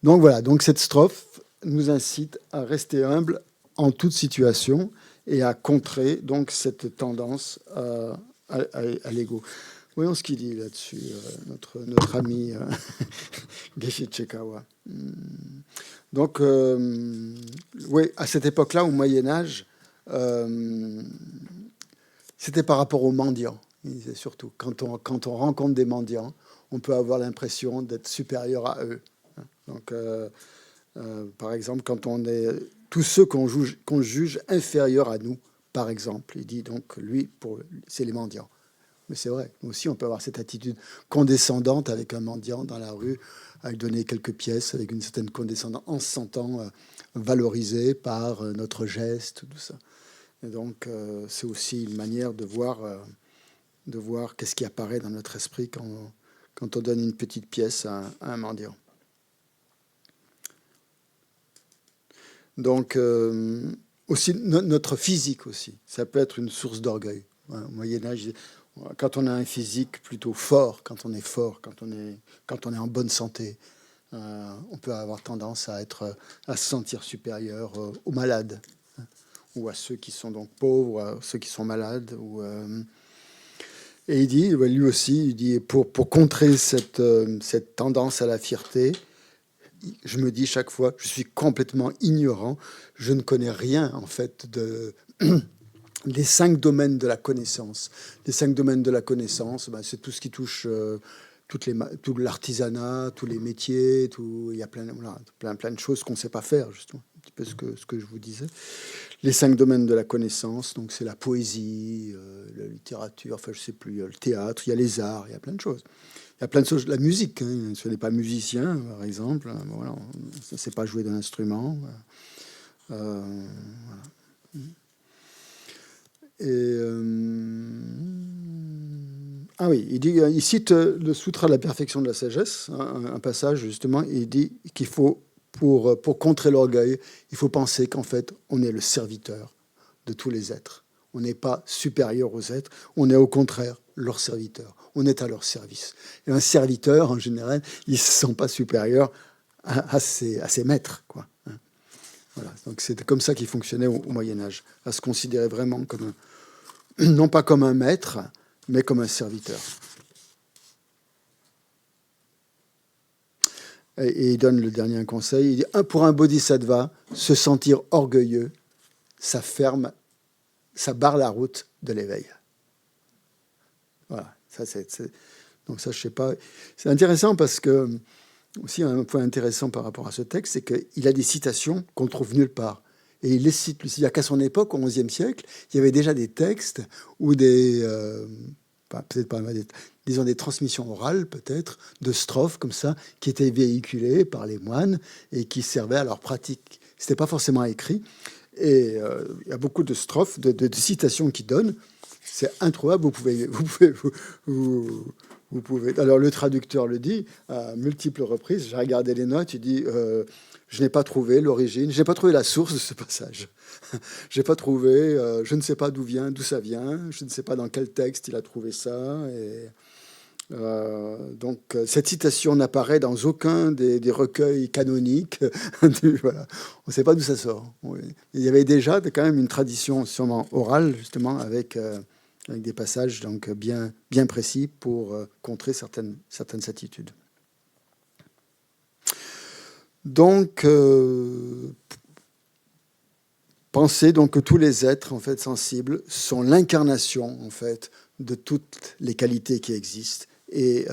Donc voilà, donc cette strophe nous incite à rester humble en toute situation et à contrer donc cette tendance à l'ego. Voyons ce qu'il dit là-dessus, notre ami Geshe Chekawa. Donc, oui, à cette époque-là, au Moyen-Âge, c'était par rapport aux mendiants. Il disait surtout, quand on rencontre des mendiants, on peut avoir l'impression d'être supérieur à eux. Donc, par exemple, quand on est tous ceux qu'on juge inférieurs à nous, par exemple, il dit donc lui, c'est les mendiants. Mais c'est vrai, nous aussi, on peut avoir cette attitude condescendante avec un mendiant dans la rue, à lui donner quelques pièces avec une certaine condescendance, en se sentant valorisé par notre geste, tout ça. Et donc, c'est aussi une manière de voir qu'est-ce qui apparaît dans notre esprit quand on donne une petite pièce à un mendiant. Donc, aussi, notre physique aussi, ça peut être une source d'orgueil. Au Moyen-Âge, quand on a un physique plutôt fort, quand on est en bonne santé, on peut avoir tendance à se sentir supérieur aux malades, hein, ou à ceux qui sont donc pauvres, ou à ceux qui sont malades. Et il dit, lui aussi, il dit, pour contrer cette tendance à la fierté, je me dis chaque fois, je suis complètement ignorant, je ne connais rien en fait des 5 domaines de la connaissance. Les 5 domaines de la connaissance, c'est tout ce qui touche tout l'artisanat, tous les métiers, il y a plein de choses qu'on ne sait pas faire, justement, un petit peu ce que je vous disais. Les 5 domaines de la connaissance, donc c'est la poésie, la littérature, enfin je sais plus, le théâtre, il y a les arts, il y a plein de choses. Il y a plein de choses, la musique, hein, si on n'est pas musicien, par exemple, voilà, on ne sait pas jouer d'un instrument. Voilà. Et oui, il cite le Sutra de la perfection de la sagesse, un passage justement, il dit qu'il faut, pour contrer l'orgueil, il faut penser qu'en fait, on est le serviteur de tous les êtres. On n'est pas supérieur aux êtres, on est au contraire leur serviteur. On est à leur service. Et un serviteur, en général, il ne se sent pas supérieur à ses maîtres, quoi. Voilà. Donc c'est comme ça qu'il fonctionnait au Moyen-Âge, à se considérer vraiment non pas comme un maître, mais comme un serviteur. Et il donne le dernier conseil, il dit, pour un bodhisattva, se sentir orgueilleux, ça barre la route de l'éveil. Voilà. Donc ça, je sais pas. C'est intéressant parce que, aussi un point intéressant par rapport à ce texte, c'est qu'il a des citations qu'on ne trouve nulle part. Et il les cite. Il n'y a qu'à son époque, au XIe siècle, il y avait déjà des textes ou peut-être pas, disons des transmissions orales, peut-être, de strophes comme ça, qui étaient véhiculées par les moines et qui servaient à leur pratique. Ce n'était pas forcément écrit. Et il y a beaucoup de strophes, de citations qui donnent. C'est introuvable. Vous Vous pouvez. Alors, le traducteur le dit à multiples reprises. J'ai regardé les notes. Il dit je n'ai pas trouvé l'origine, je n'ai pas trouvé la source de ce passage. Je n'ai pas trouvé, je ne sais pas d'où ça vient, je ne sais pas dans quel texte il a trouvé ça. Et, donc, cette citation n'apparaît dans aucun des recueils canoniques. Voilà. On ne sait pas d'où ça sort. Oui. Il y avait déjà quand même une tradition sûrement orale, justement, avec des passages donc, bien précis pour contrer certaines attitudes. Donc, pensez donc que tous les êtres en fait sensibles sont l'incarnation en fait de toutes les qualités qui existent et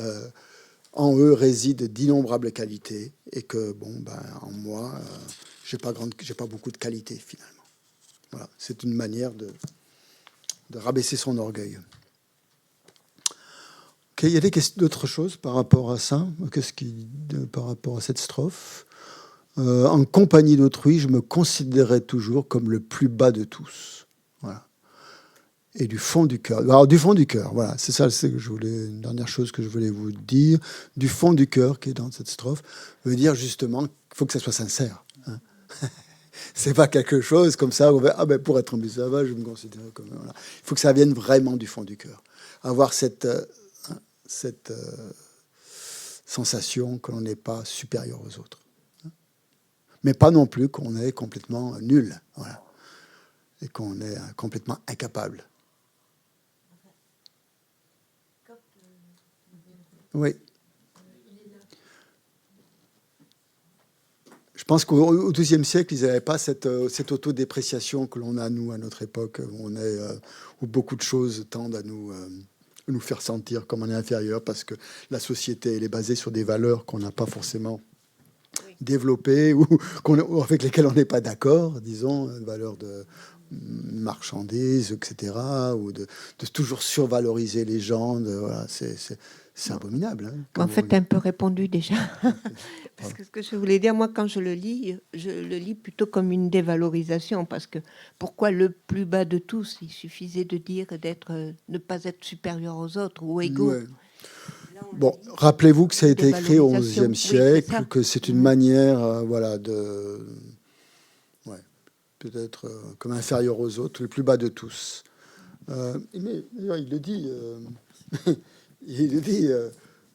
en eux résident d'innombrables qualités et que en moi j'ai pas beaucoup de qualités finalement. Voilà, c'est une manière de rabaisser son orgueil. Ok, il y a d'autres choses par rapport à ça. Par rapport à cette strophe? En compagnie d'autrui, je me considérais toujours comme le plus bas de tous. Voilà. Et du fond du cœur. Alors, du fond du cœur, voilà, c'est ça une dernière chose que je voulais vous dire. Du fond du cœur, qui est dans cette strophe, veut dire justement qu'il faut que ça soit sincère. Hein. C'est pas quelque chose comme ça, où on va, pour être ambitieux, ça va, je me considère comme... Voilà. Il faut que ça vienne vraiment du fond du cœur. Avoir cette sensation que l'on n'est pas supérieur aux autres. Mais pas non plus qu'on est complètement nul, voilà, et qu'on est complètement incapable. Oui. Je pense qu'au XIIe siècle, ils n'avaient pas cette autodépréciation que l'on a, nous, à notre époque, où beaucoup de choses tendent à nous faire sentir comme on est inférieur, parce que la société elle est basée sur des valeurs qu'on n'a pas forcément développées ou avec lesquelles on n'est pas d'accord, disons, valeurs de marchandises, etc., ou de toujours survaloriser les gens. Voilà, c'est abominable. Hein, en fait, un peu répondu déjà. Parce que ce que je voulais dire, moi, quand je le lis plutôt comme une dévalorisation, parce que pourquoi le plus bas de tous? Il suffisait de dire ne pas être supérieur aux autres ou égaux. Ouais. Bon, rappelez-vous que ça a été écrit au XIe siècle, oui, que c'est une manière, voilà, peut-être comme inférieur aux autres, le plus bas de tous. Mais il le dit. Il dit,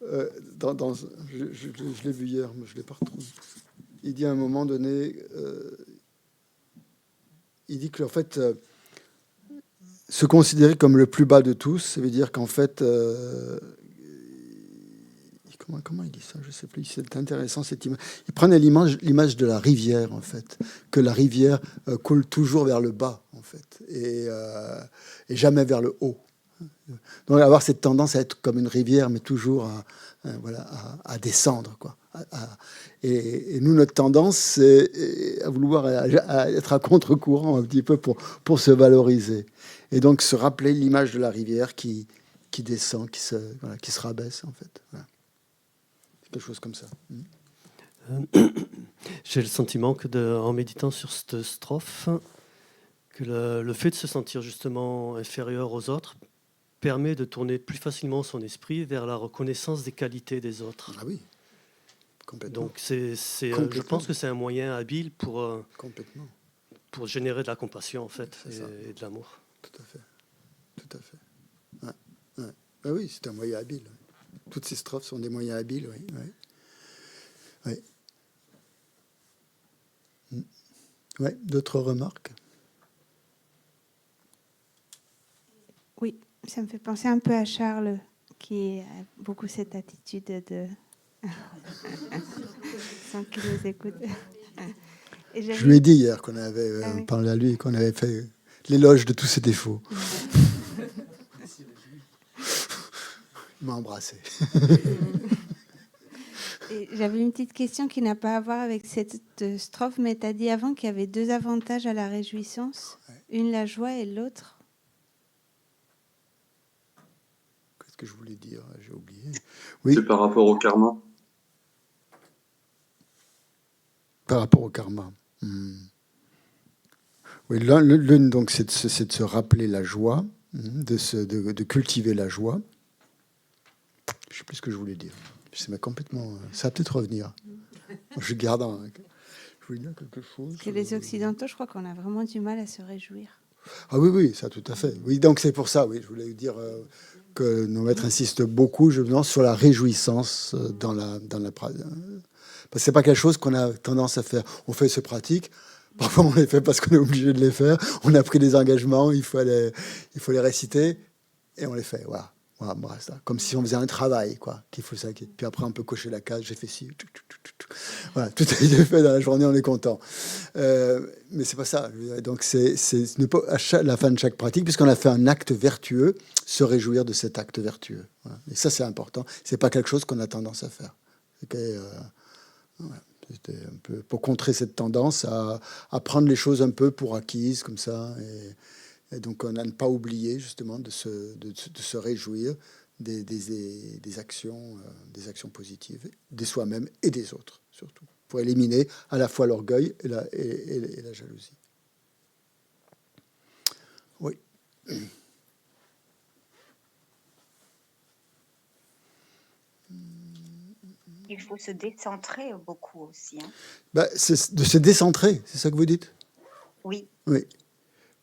je l'ai vu hier, mais je ne l'ai pas retrouvé. Il dit à un moment donné, il dit que en fait, se considérer comme le plus bas de tous, ça veut dire qu'en fait, comment il dit ça? Je ne sais plus. C'est intéressant cette image. Il prenait l'image de la rivière, en fait, que la rivière coule toujours vers le bas, en fait, et jamais vers le haut. Donc avoir cette tendance à être comme une rivière, mais toujours à descendre, quoi. Et nous, notre tendance, c'est à vouloir à être à contre-courant un petit peu pour se valoriser. Et donc se rappeler l'image de la rivière qui descend, qui se rabaisse, en fait. Voilà. C'est quelque chose comme ça. J'ai le sentiment que en méditant sur cette strophe, que le fait de se sentir justement inférieur aux autres permet de tourner plus facilement son esprit vers la reconnaissance des qualités des autres. Ah oui, complètement. Donc je pense que c'est un moyen habile pour générer de la compassion en fait et de l'amour. Tout à fait. Ouais. Ah oui, c'est un moyen habile. Toutes ces strophes sont des moyens habiles, oui. Ouais, d'autres remarques? Oui. Ça me fait penser un peu à Charles, qui a beaucoup cette attitude de... sans qu'il nous écoute. Je lui ai dit hier qu'on avait parlé à lui, qu'on avait fait l'éloge de tous ses défauts. Il m'a embrassé. Et j'avais une petite question qui n'a pas à voir avec cette strophe, mais tu as dit avant qu'il y avait deux avantages à la réjouissance, une la joie et l'autre. Que je voulais dire, j'ai oublié. Oui. C'est par rapport au karma. Par rapport au karma. Oui, l'une donc c'est de se rappeler la joie, de cultiver la joie. Je ne sais plus ce que je voulais dire. C'est complètement... Ça va peut-être revenir. Je garde un... Je voulais dire quelque chose. Que les Occidentaux, je crois qu'on a vraiment du mal à se réjouir. Ah oui, oui, ça tout à fait. Oui, donc c'est pour ça, oui, je voulais dire que nos maîtres insistent beaucoup, je pense, sur la réjouissance dans la pratique. Parce que c'est pas quelque chose qu'on a tendance à faire. On fait ce pratique, parfois on les fait parce qu'on est obligé de les faire. On a pris des engagements, il faut les réciter et on les fait. Voilà. Voilà, bon, ça. Comme si on faisait un travail, quoi. Qu'il faut ça. Puis après, on peut cocher la case. J'ai fait ci. Voilà, tout a été fait dans la journée. On est content. Mais c'est pas ça. Donc c'est ne pas à la fin de chaque pratique, puisqu'on a fait un acte vertueux, se réjouir de cet acte vertueux. Voilà. Et ça, c'est important. C'est pas quelque chose qu'on a tendance à faire. Voilà. C'était un peu pour contrer cette tendance à prendre les choses un peu pour acquises comme ça. Et donc, on a ne pas oublier justement de se réjouir des actions positives, des soi-même et des autres, surtout, pour éliminer à la fois l'orgueil et la jalousie. Oui. Il faut se décentrer beaucoup aussi. Hein. C'est de se décentrer, c'est ça que vous dites ? Oui. Oui.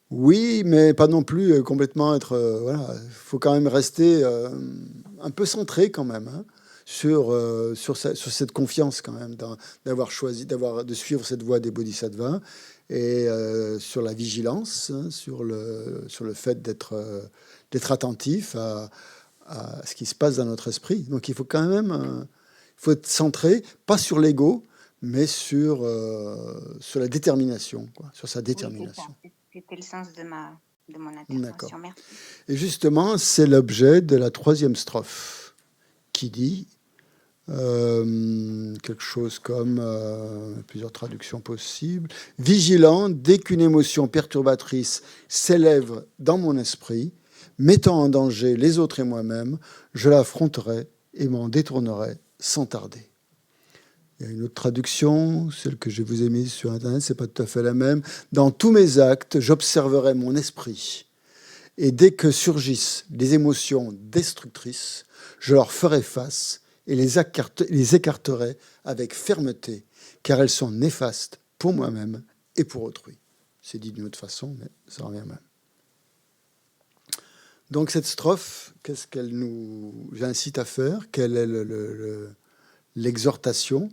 Oui, mais pas non plus complètement être... voilà, il faut quand même rester un peu centré quand même hein, sur cette confiance quand même, d'avoir choisi, de suivre cette voie des bodhisattvas et sur la vigilance, hein, sur le fait d'être attentif à ce qui se passe dans notre esprit. Donc il faut quand même faut être centré, pas sur l'ego, mais sur la détermination, quoi, sur sa détermination. Oui, c'était le sens de mon intervention. Merci. Et justement, c'est l'objet de la 3e strophe qui dit quelque chose comme, plusieurs traductions possibles, « Vigilant, dès qu'une émotion perturbatrice s'élève dans mon esprit, mettant en danger les autres et moi-même, je l'affronterai et m'en détournerai sans tarder. » Il y a une autre traduction, celle que je vous ai mise sur Internet, c'est pas tout à fait la même. « Dans tous mes actes, j'observerai mon esprit. Et dès que surgissent des émotions destructrices, je leur ferai face et les écarterai avec fermeté, car elles sont néfastes pour moi-même et pour autrui. » C'est dit d'une autre façon, mais ça revient même. Donc cette strophe, qu'est-ce qu'elle nous incite à faire ? Quelle est l'exhortation ?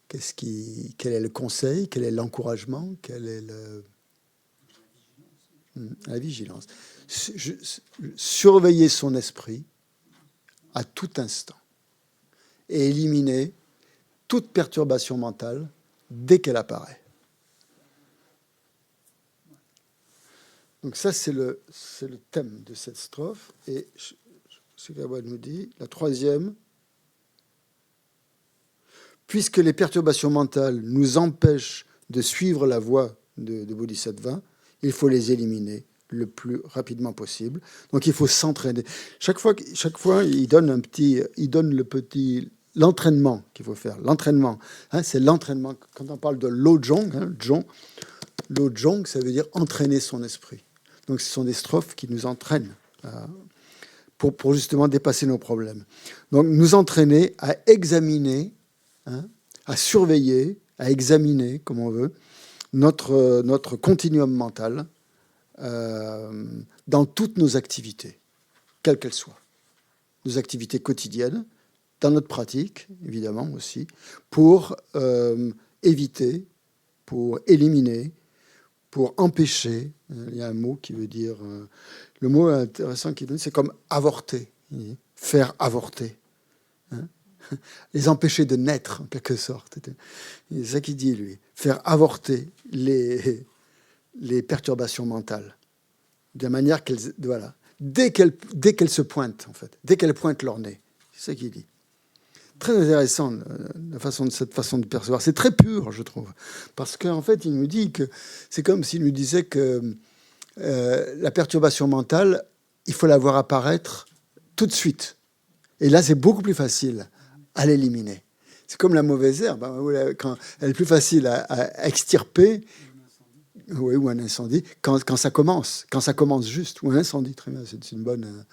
Quel est le conseil ? Quel est l'encouragement ? Quel est la vigilance. Surveiller son esprit à tout instant et éliminer toute perturbation mentale dès qu'elle apparaît. Donc ça, c'est le thème de cette strophe. Et ce qu'Awad nous dit, la 3e, puisque les perturbations mentales nous empêchent de suivre la voie de Bodhisattva, il faut les éliminer le plus rapidement possible. Donc il faut s'entraîner. Chaque fois, il donne l'entraînement qu'il faut faire. L'entraînement, hein, c'est l'entraînement. Quand on parle de Lojong, Lojong, ça veut dire entraîner son esprit. Donc ce sont des strophes qui nous entraînent pour justement dépasser nos problèmes. Donc nous entraîner à examiner, hein, à surveiller, à examiner, comme on veut, notre continuum mental dans toutes nos activités, quelles qu'elles soient. Nos activités quotidiennes, dans notre pratique, évidemment aussi, pour éviter, pour éliminer, pour empêcher. Il y a un mot qui veut dire... le mot intéressant qu'il donne, c'est comme avorter, faire avorter. Hein, les empêcher de naître, en quelque sorte. C'est ça qu'il dit, lui. Faire avorter les perturbations mentales. De manière qu'elles... Voilà. Dès qu'elles se pointent, en fait. Dès qu'elles pointent leur nez. C'est ça qu'il dit. Très intéressant, cette façon de percevoir. C'est très pur, je trouve. Parce qu'en fait, il nous dit que... C'est comme s'il nous disait que la perturbation mentale, il faut la voir apparaître tout de suite. Et là, c'est beaucoup plus facile à l'éliminer. C'est comme la mauvaise herbe. Quand elle est plus facile à extirper, Oui, ou un incendie, quand ça commence juste, ou un incendie, très bien, c'est une bonne...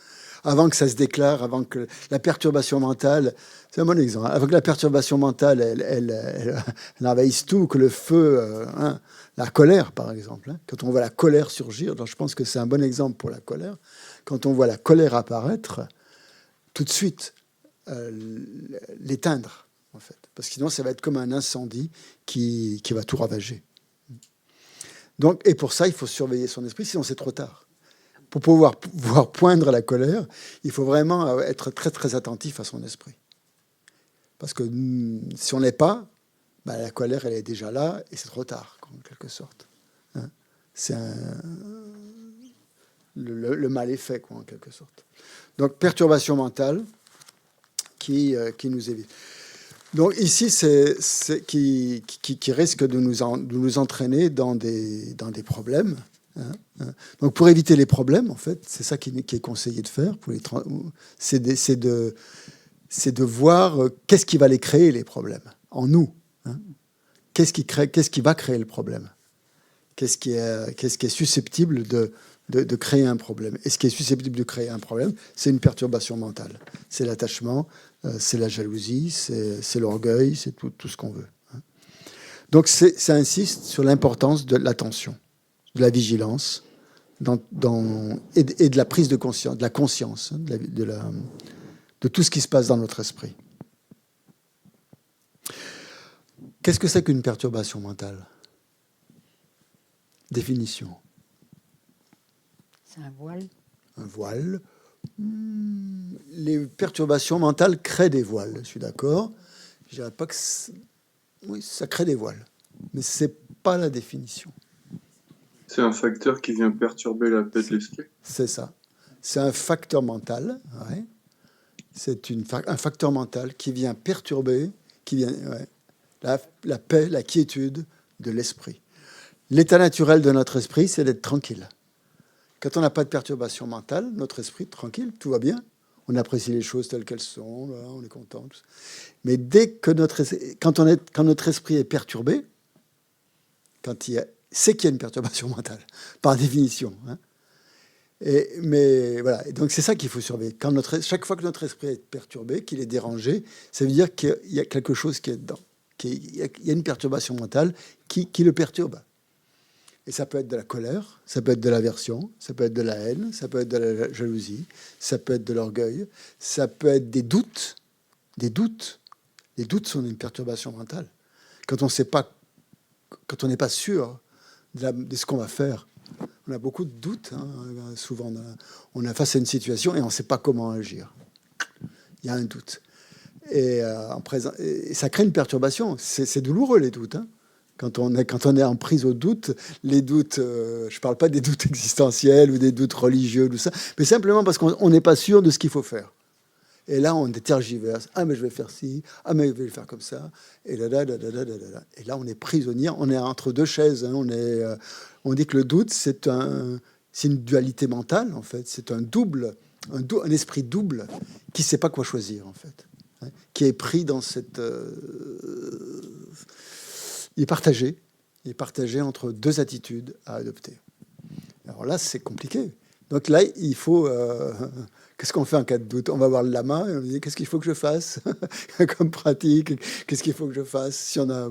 avant que ça se déclare, avant que la perturbation mentale, c'est un bon exemple, avant que la perturbation mentale, elle envahisse tout, que le feu, la colère, par exemple, quand on voit la colère surgir, donc je pense que c'est un bon exemple pour la colère, quand on voit la colère apparaître, tout de suite, l'éteindre, en fait, parce que sinon, ça va être comme un incendie qui va tout ravager. Donc, et pour ça, il faut surveiller son esprit, sinon c'est trop tard. Pour pouvoir voir poindre la colère, il faut vraiment être très, très attentif à son esprit. Parce que si on n'est pas, la colère, elle est déjà là, et c'est trop tard, en quelque sorte. C'est le mal est fait, en quelque sorte. Donc, perturbation mentale qui nous évite. Donc ici, c'est qui risque de nous entraîner dans des problèmes. Donc pour éviter les problèmes, en fait, c'est ça qui est conseillé de faire. C'est de voir qu'est-ce qui va les créer, les problèmes, en nous. Qu'est-ce qui va créer le problème? Qu'est-ce qui est susceptible de créer un problème? Et ce qui est susceptible de créer un problème, c'est une perturbation mentale. C'est l'attachement, c'est la jalousie, c'est l'orgueil, c'est tout ce qu'on veut. Donc ça insiste sur l'importance de l'attention, de la vigilance et de la prise de conscience, de la conscience, de tout ce qui se passe dans notre esprit. Qu'est-ce que c'est qu'une perturbation mentale? Définition. C'est un voile. Un voile. Les perturbations mentales créent des voiles, je suis d'accord. Je dirais pas que... Oui, ça crée des voiles, mais c'est pas la définition. C'est un facteur qui vient perturber la paix de l'esprit. C'est ça. C'est un facteur mental, ouais. C'est un facteur mental qui vient perturber, la paix, la quiétude de l'esprit. L'état naturel de notre esprit, c'est d'être tranquille. Quand on n'a pas de perturbation mentale, notre esprit, tranquille, tout va bien. On apprécie les choses telles qu'elles sont, là, on est content. Mais dès que quand notre esprit est perturbé, c'est qu'il y a une perturbation mentale, par définition. Mais voilà, et donc c'est ça qu'il faut surveiller. Chaque fois que notre esprit est perturbé, qu'il est dérangé, ça veut dire qu'il y a quelque chose qui est dedans. Il y a une perturbation mentale qui le perturbe. Et ça peut être de la colère, ça peut être de l'aversion, ça peut être de la haine, ça peut être de la jalousie, ça peut être de l'orgueil, ça peut être des doutes. Des doutes. Les doutes sont une perturbation mentale. Quand on n'est pas sûr de ce qu'on va faire, on a beaucoup de doutes. Souvent, on est face à une situation et on ne sait pas comment agir. Il y a un doute. Et ça crée une perturbation. C'est douloureux, les doutes. Quand on est en prise au doute, les doutes, je ne parle pas des doutes existentiels ou des doutes religieux, tout ça, mais simplement parce qu'on n'est pas sûr de ce qu'il faut faire. Et là, on tergiverse. Ah, mais je vais faire ci. Ah, mais je vais le faire comme ça. Et là, et là, on est prisonnier. On est entre deux chaises. On dit que le doute, c'est une dualité mentale, en fait. C'est un esprit double qui ne sait pas quoi choisir, en fait. Qui est pris dans cette... Il est partagé entre deux attitudes à adopter. Alors là, c'est compliqué. Donc là, il faut... qu'est-ce qu'on fait en cas de doute? On va voir le lama et on dit qu'est-ce qu'il faut que je fasse comme pratique? Qu'est-ce qu'il faut que je fasse? Si on a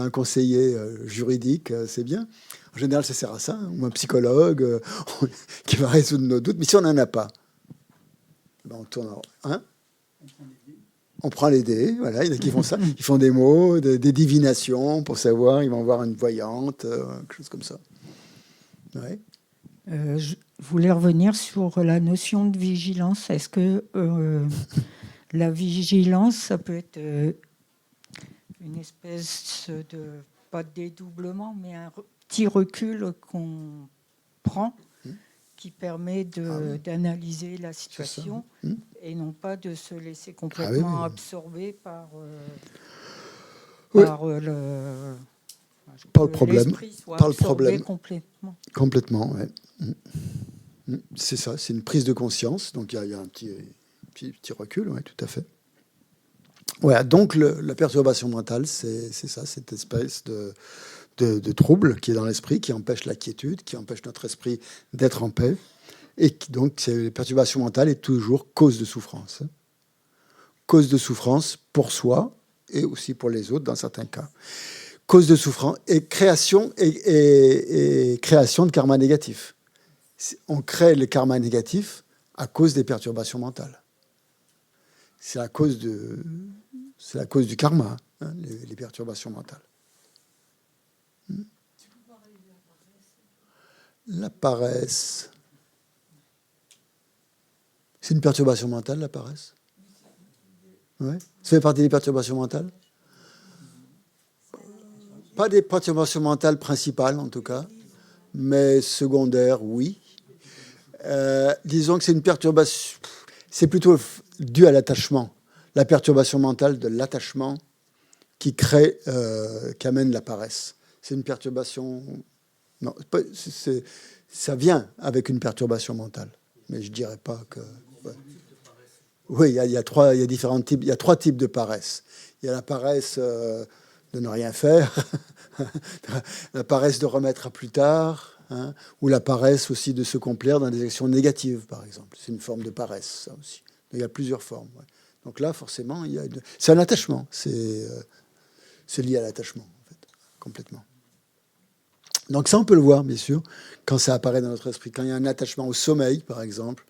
un conseiller juridique, c'est bien. En général, ça sert à ça. Ou un psychologue qui va résoudre nos doutes. Mais si on n'en a pas, on tourne en... On prend les dés, voilà, il y en a qui font ça. Ils font des mots, des divinations pour savoir, ils vont voir une voyante, quelque chose comme ça. Ouais. Je voulais revenir sur la notion de vigilance. Est-ce que la vigilance, ça peut être une espèce de, pas de dédoublement, mais un petit recul qu'on prend qui permet d'analyser la situation et non pas de se laisser complètement absorber par le problème. Par le problème. Complètement, ouais. C'est ça, c'est une prise de conscience. Donc il y a un petit recul, ouais, tout à fait. Voilà, donc la perturbation mentale, c'est ça, cette espèce de trouble qui est dans l'esprit, qui empêche la quiétude, qui empêche notre esprit d'être en paix. Et donc, les perturbations mentales est toujours cause de souffrance. Cause de souffrance pour soi et aussi pour les autres dans certains cas. Cause de souffrance et création de karma négatif. On crée le karma négatif à cause des perturbations mentales. C'est la cause du karma, hein, les perturbations mentales. La paresse. C'est une perturbation mentale, la paresse? Ouais. Ça fait partie des perturbations mentales? Pas des perturbations mentales principales, en tout cas, mais secondaires, oui. Disons que c'est une perturbation... C'est plutôt dû à l'attachement. La perturbation mentale de l'attachement qui crée, qui amène la paresse. C'est une perturbation... Non, ça vient avec une perturbation mentale. Mais je ne dirais pas que... Ouais. Oui, il y a différents types. Il y a 3 types de paresse. Il y a la paresse de ne rien faire, la paresse de remettre à plus tard, hein, ou la paresse aussi de se complaire dans des actions négatives, par exemple. C'est une forme de paresse, ça aussi. Il y a plusieurs formes. Ouais. Donc là, forcément, c'est un attachement. C'est lié à l'attachement, en fait, complètement. Donc ça, on peut le voir, bien sûr, quand ça apparaît dans notre esprit. Quand il y a un attachement au sommeil, par exemple,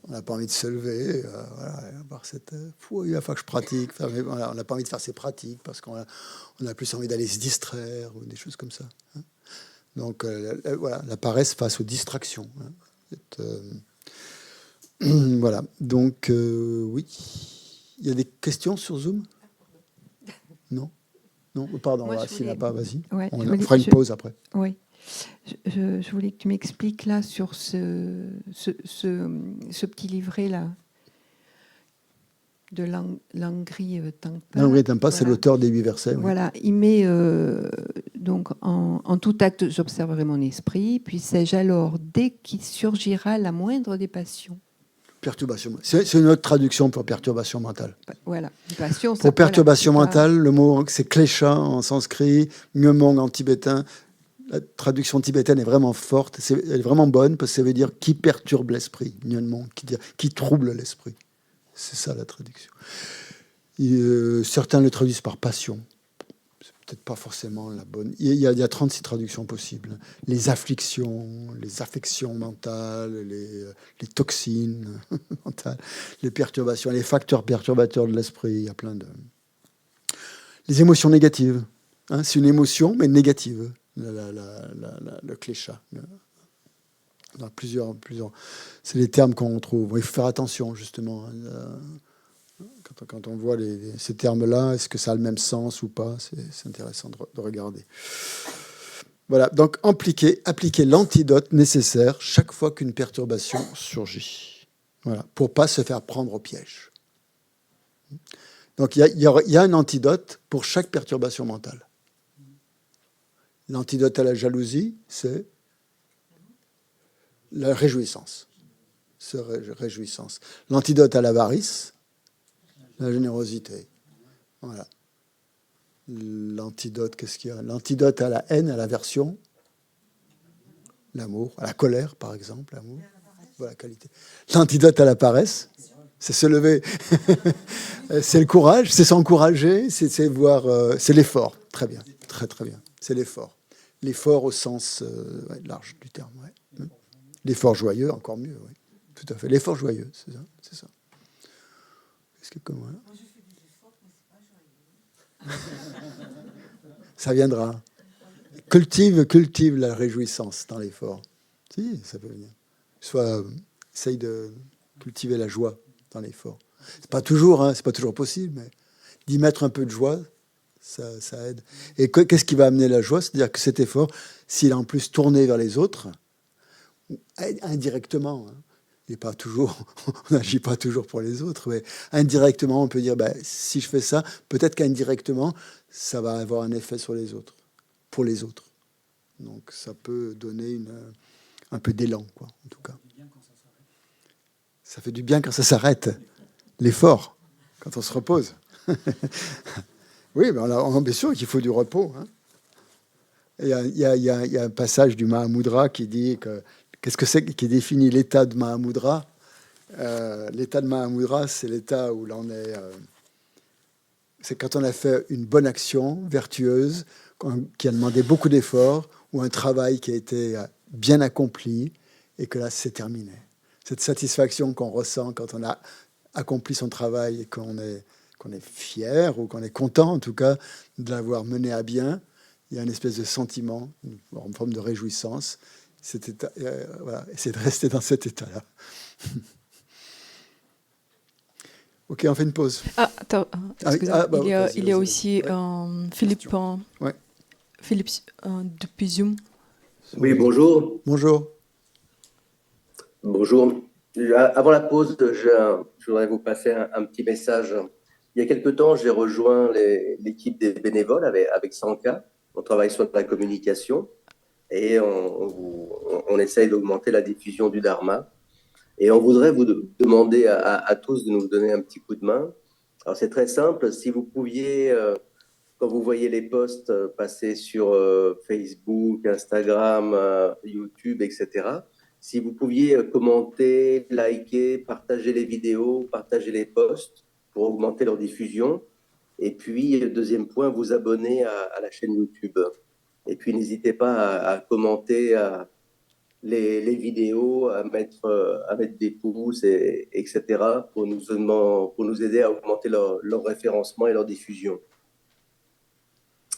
on n'a pas envie de se lever, voilà, avoir cette, il va falloir que je pratique. Enfin, voilà, on n'a pas envie de faire ces pratiques parce qu'on a plus envie d'aller se distraire ou des choses comme ça. Hein. Donc voilà, la paresse face aux distractions. Hein. Voilà. Donc oui, il y a des questions sur Zoom? Non, non, pardon. Moi, s'il n'y en a pas, vas-y. Ouais, On fera une pause après. Oui. Je voulais que tu m'expliques là sur ce petit livret-là de Langri Tangpa. Langri Tangpa, voilà. C'est l'auteur des 8 versets. Oui. Voilà, il met donc en tout acte, j'observerai mon esprit, puis sais-je alors, dès qu'il surgira la moindre des passions. Perturbation. C'est une autre traduction pour perturbation mentale. Voilà, passion. Pour perturbation mentale, le mot c'est klesha en sanskrit, myomong en tibétain. La traduction tibétaine est vraiment forte, elle est vraiment bonne parce que ça veut dire qui perturbe l'esprit, qui trouble l'esprit. C'est ça la traduction. Certains le traduisent par passion. C'est peut-être pas forcément la bonne. Il y a 36 traductions possibles. Les afflictions, les affections mentales, les toxines mentales, les perturbations, les facteurs perturbateurs de l'esprit. Il y a plein de... Les émotions négatives. Hein, c'est une émotion, mais négative. Le klesha. Il y a plusieurs. C'est les termes qu'on trouve. Il faut faire attention, justement. Quand on voit ces termes-là, est-ce que ça a le même sens ou pas? C'est intéressant de regarder. Voilà, donc appliquer l'antidote nécessaire chaque fois qu'une perturbation surgit. Voilà, pour ne pas se faire prendre au piège. Donc il y a un antidote pour chaque perturbation mentale. L'antidote à la jalousie, c'est la réjouissance. Réjouissance. L'antidote à l'avarice, la générosité. Voilà. L'antidote, qu'est-ce qu'il y a? L'antidote à la haine, à l'aversion, l'amour, à la colère, par exemple, l'amour, voilà, qualité. L'antidote à la paresse, c'est se lever, c'est le courage, c'est s'encourager, c'est voir, c'est l'effort. Très bien, très très bien. C'est l'effort. L'effort au sens large du terme. Ouais. L'effort joyeux, encore mieux. Ouais. Tout à fait. L'effort joyeux, c'est ça. Qu'est-ce que comment là? Moi, je fais des efforts, mais c'est pas joyeux. Ça viendra. Cultive la réjouissance dans l'effort. Si, ça peut venir. Essaye de cultiver la joie dans l'effort. C'est pas toujours possible, mais d'y mettre un peu de joie. Ça aide. Et qu'est-ce qui va amener la joie? C'est-à-dire que cet effort, s'il est en plus tourné vers les autres, indirectement, hein, on n'agit pas toujours pour les autres, mais indirectement, on peut dire, si je fais ça, peut-être qu'indirectement, ça va avoir un effet sur les autres, pour les autres. Donc ça peut donner un peu d'élan, quoi, en tout cas. Ça fait du bien quand ça s'arrête. L'effort, quand on se repose. Oui, mais bien sûr qu'il faut du repos. Hein. Il y a un passage du Mahamudra qui dit que qu'est-ce que c'est qui définit l'état de Mahamudra. L'état de Mahamudra, c'est l'état où l'on est. C'est quand on a fait une bonne action vertueuse, qui a demandé beaucoup d'efforts, ou un travail qui a été bien accompli, et que là, c'est terminé. Cette satisfaction qu'on ressent quand on a accompli son travail et qu'on est fier, ou qu'on est content, en tout cas, de l'avoir mené à bien, il y a une espèce de sentiment, en forme de réjouissance. Cet état, voilà, essayer de rester dans cet état-là. Ok, on fait une pause. Ah, attends, il y a aussi Philippe, Philippe depuis Zoom. Oui, bonjour. Bonjour. Bonjour. Avant la pause, je voudrais vous passer un petit message. Il y a quelque temps, j'ai rejoint l'équipe des bénévoles avec Sanka. On travaille sur la communication et on essaye d'augmenter la diffusion du Dharma. Et on voudrait vous demander à tous de nous donner un petit coup de main. Alors, c'est très simple. Si vous pouviez, quand vous voyez les posts passer sur Facebook, Instagram, YouTube, etc., si vous pouviez commenter, liker, partager les vidéos, partager les posts pour augmenter leur diffusion. Et puis, le deuxième point, vous abonner à la chaîne YouTube. Et puis, n'hésitez pas à commenter les vidéos, à mettre des pouces, etc., pour nous aider à augmenter leur référencement et leur diffusion.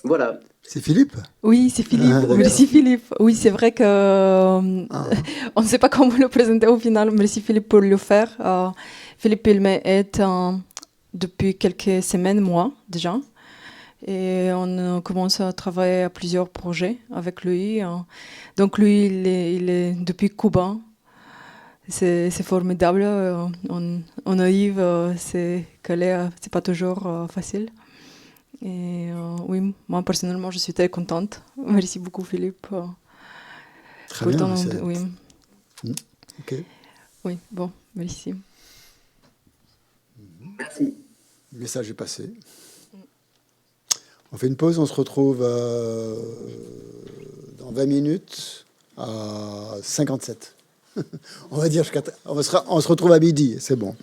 Voilà. C'est Philippe? Oui, c'est Philippe. Merci Philippe. Oui, c'est vrai que on ne sait pas comment le présenter au final. Merci Philippe pour le faire. Philippe, il m'aide depuis quelques semaines, mois déjà. Et on commence à travailler à plusieurs projets avec lui. Donc lui, il est depuis Cuba. C'est formidable. On arrive, c'est pas toujours facile. Et oui, moi personnellement, je suis très contente. Merci beaucoup Philippe. Très bien. Oui. Ok. Oui, bon, merci. Merci. Le message est passé. On fait une pause, on se retrouve dans 20 minutes à 57. On va dire, on se retrouve à midi, c'est bon.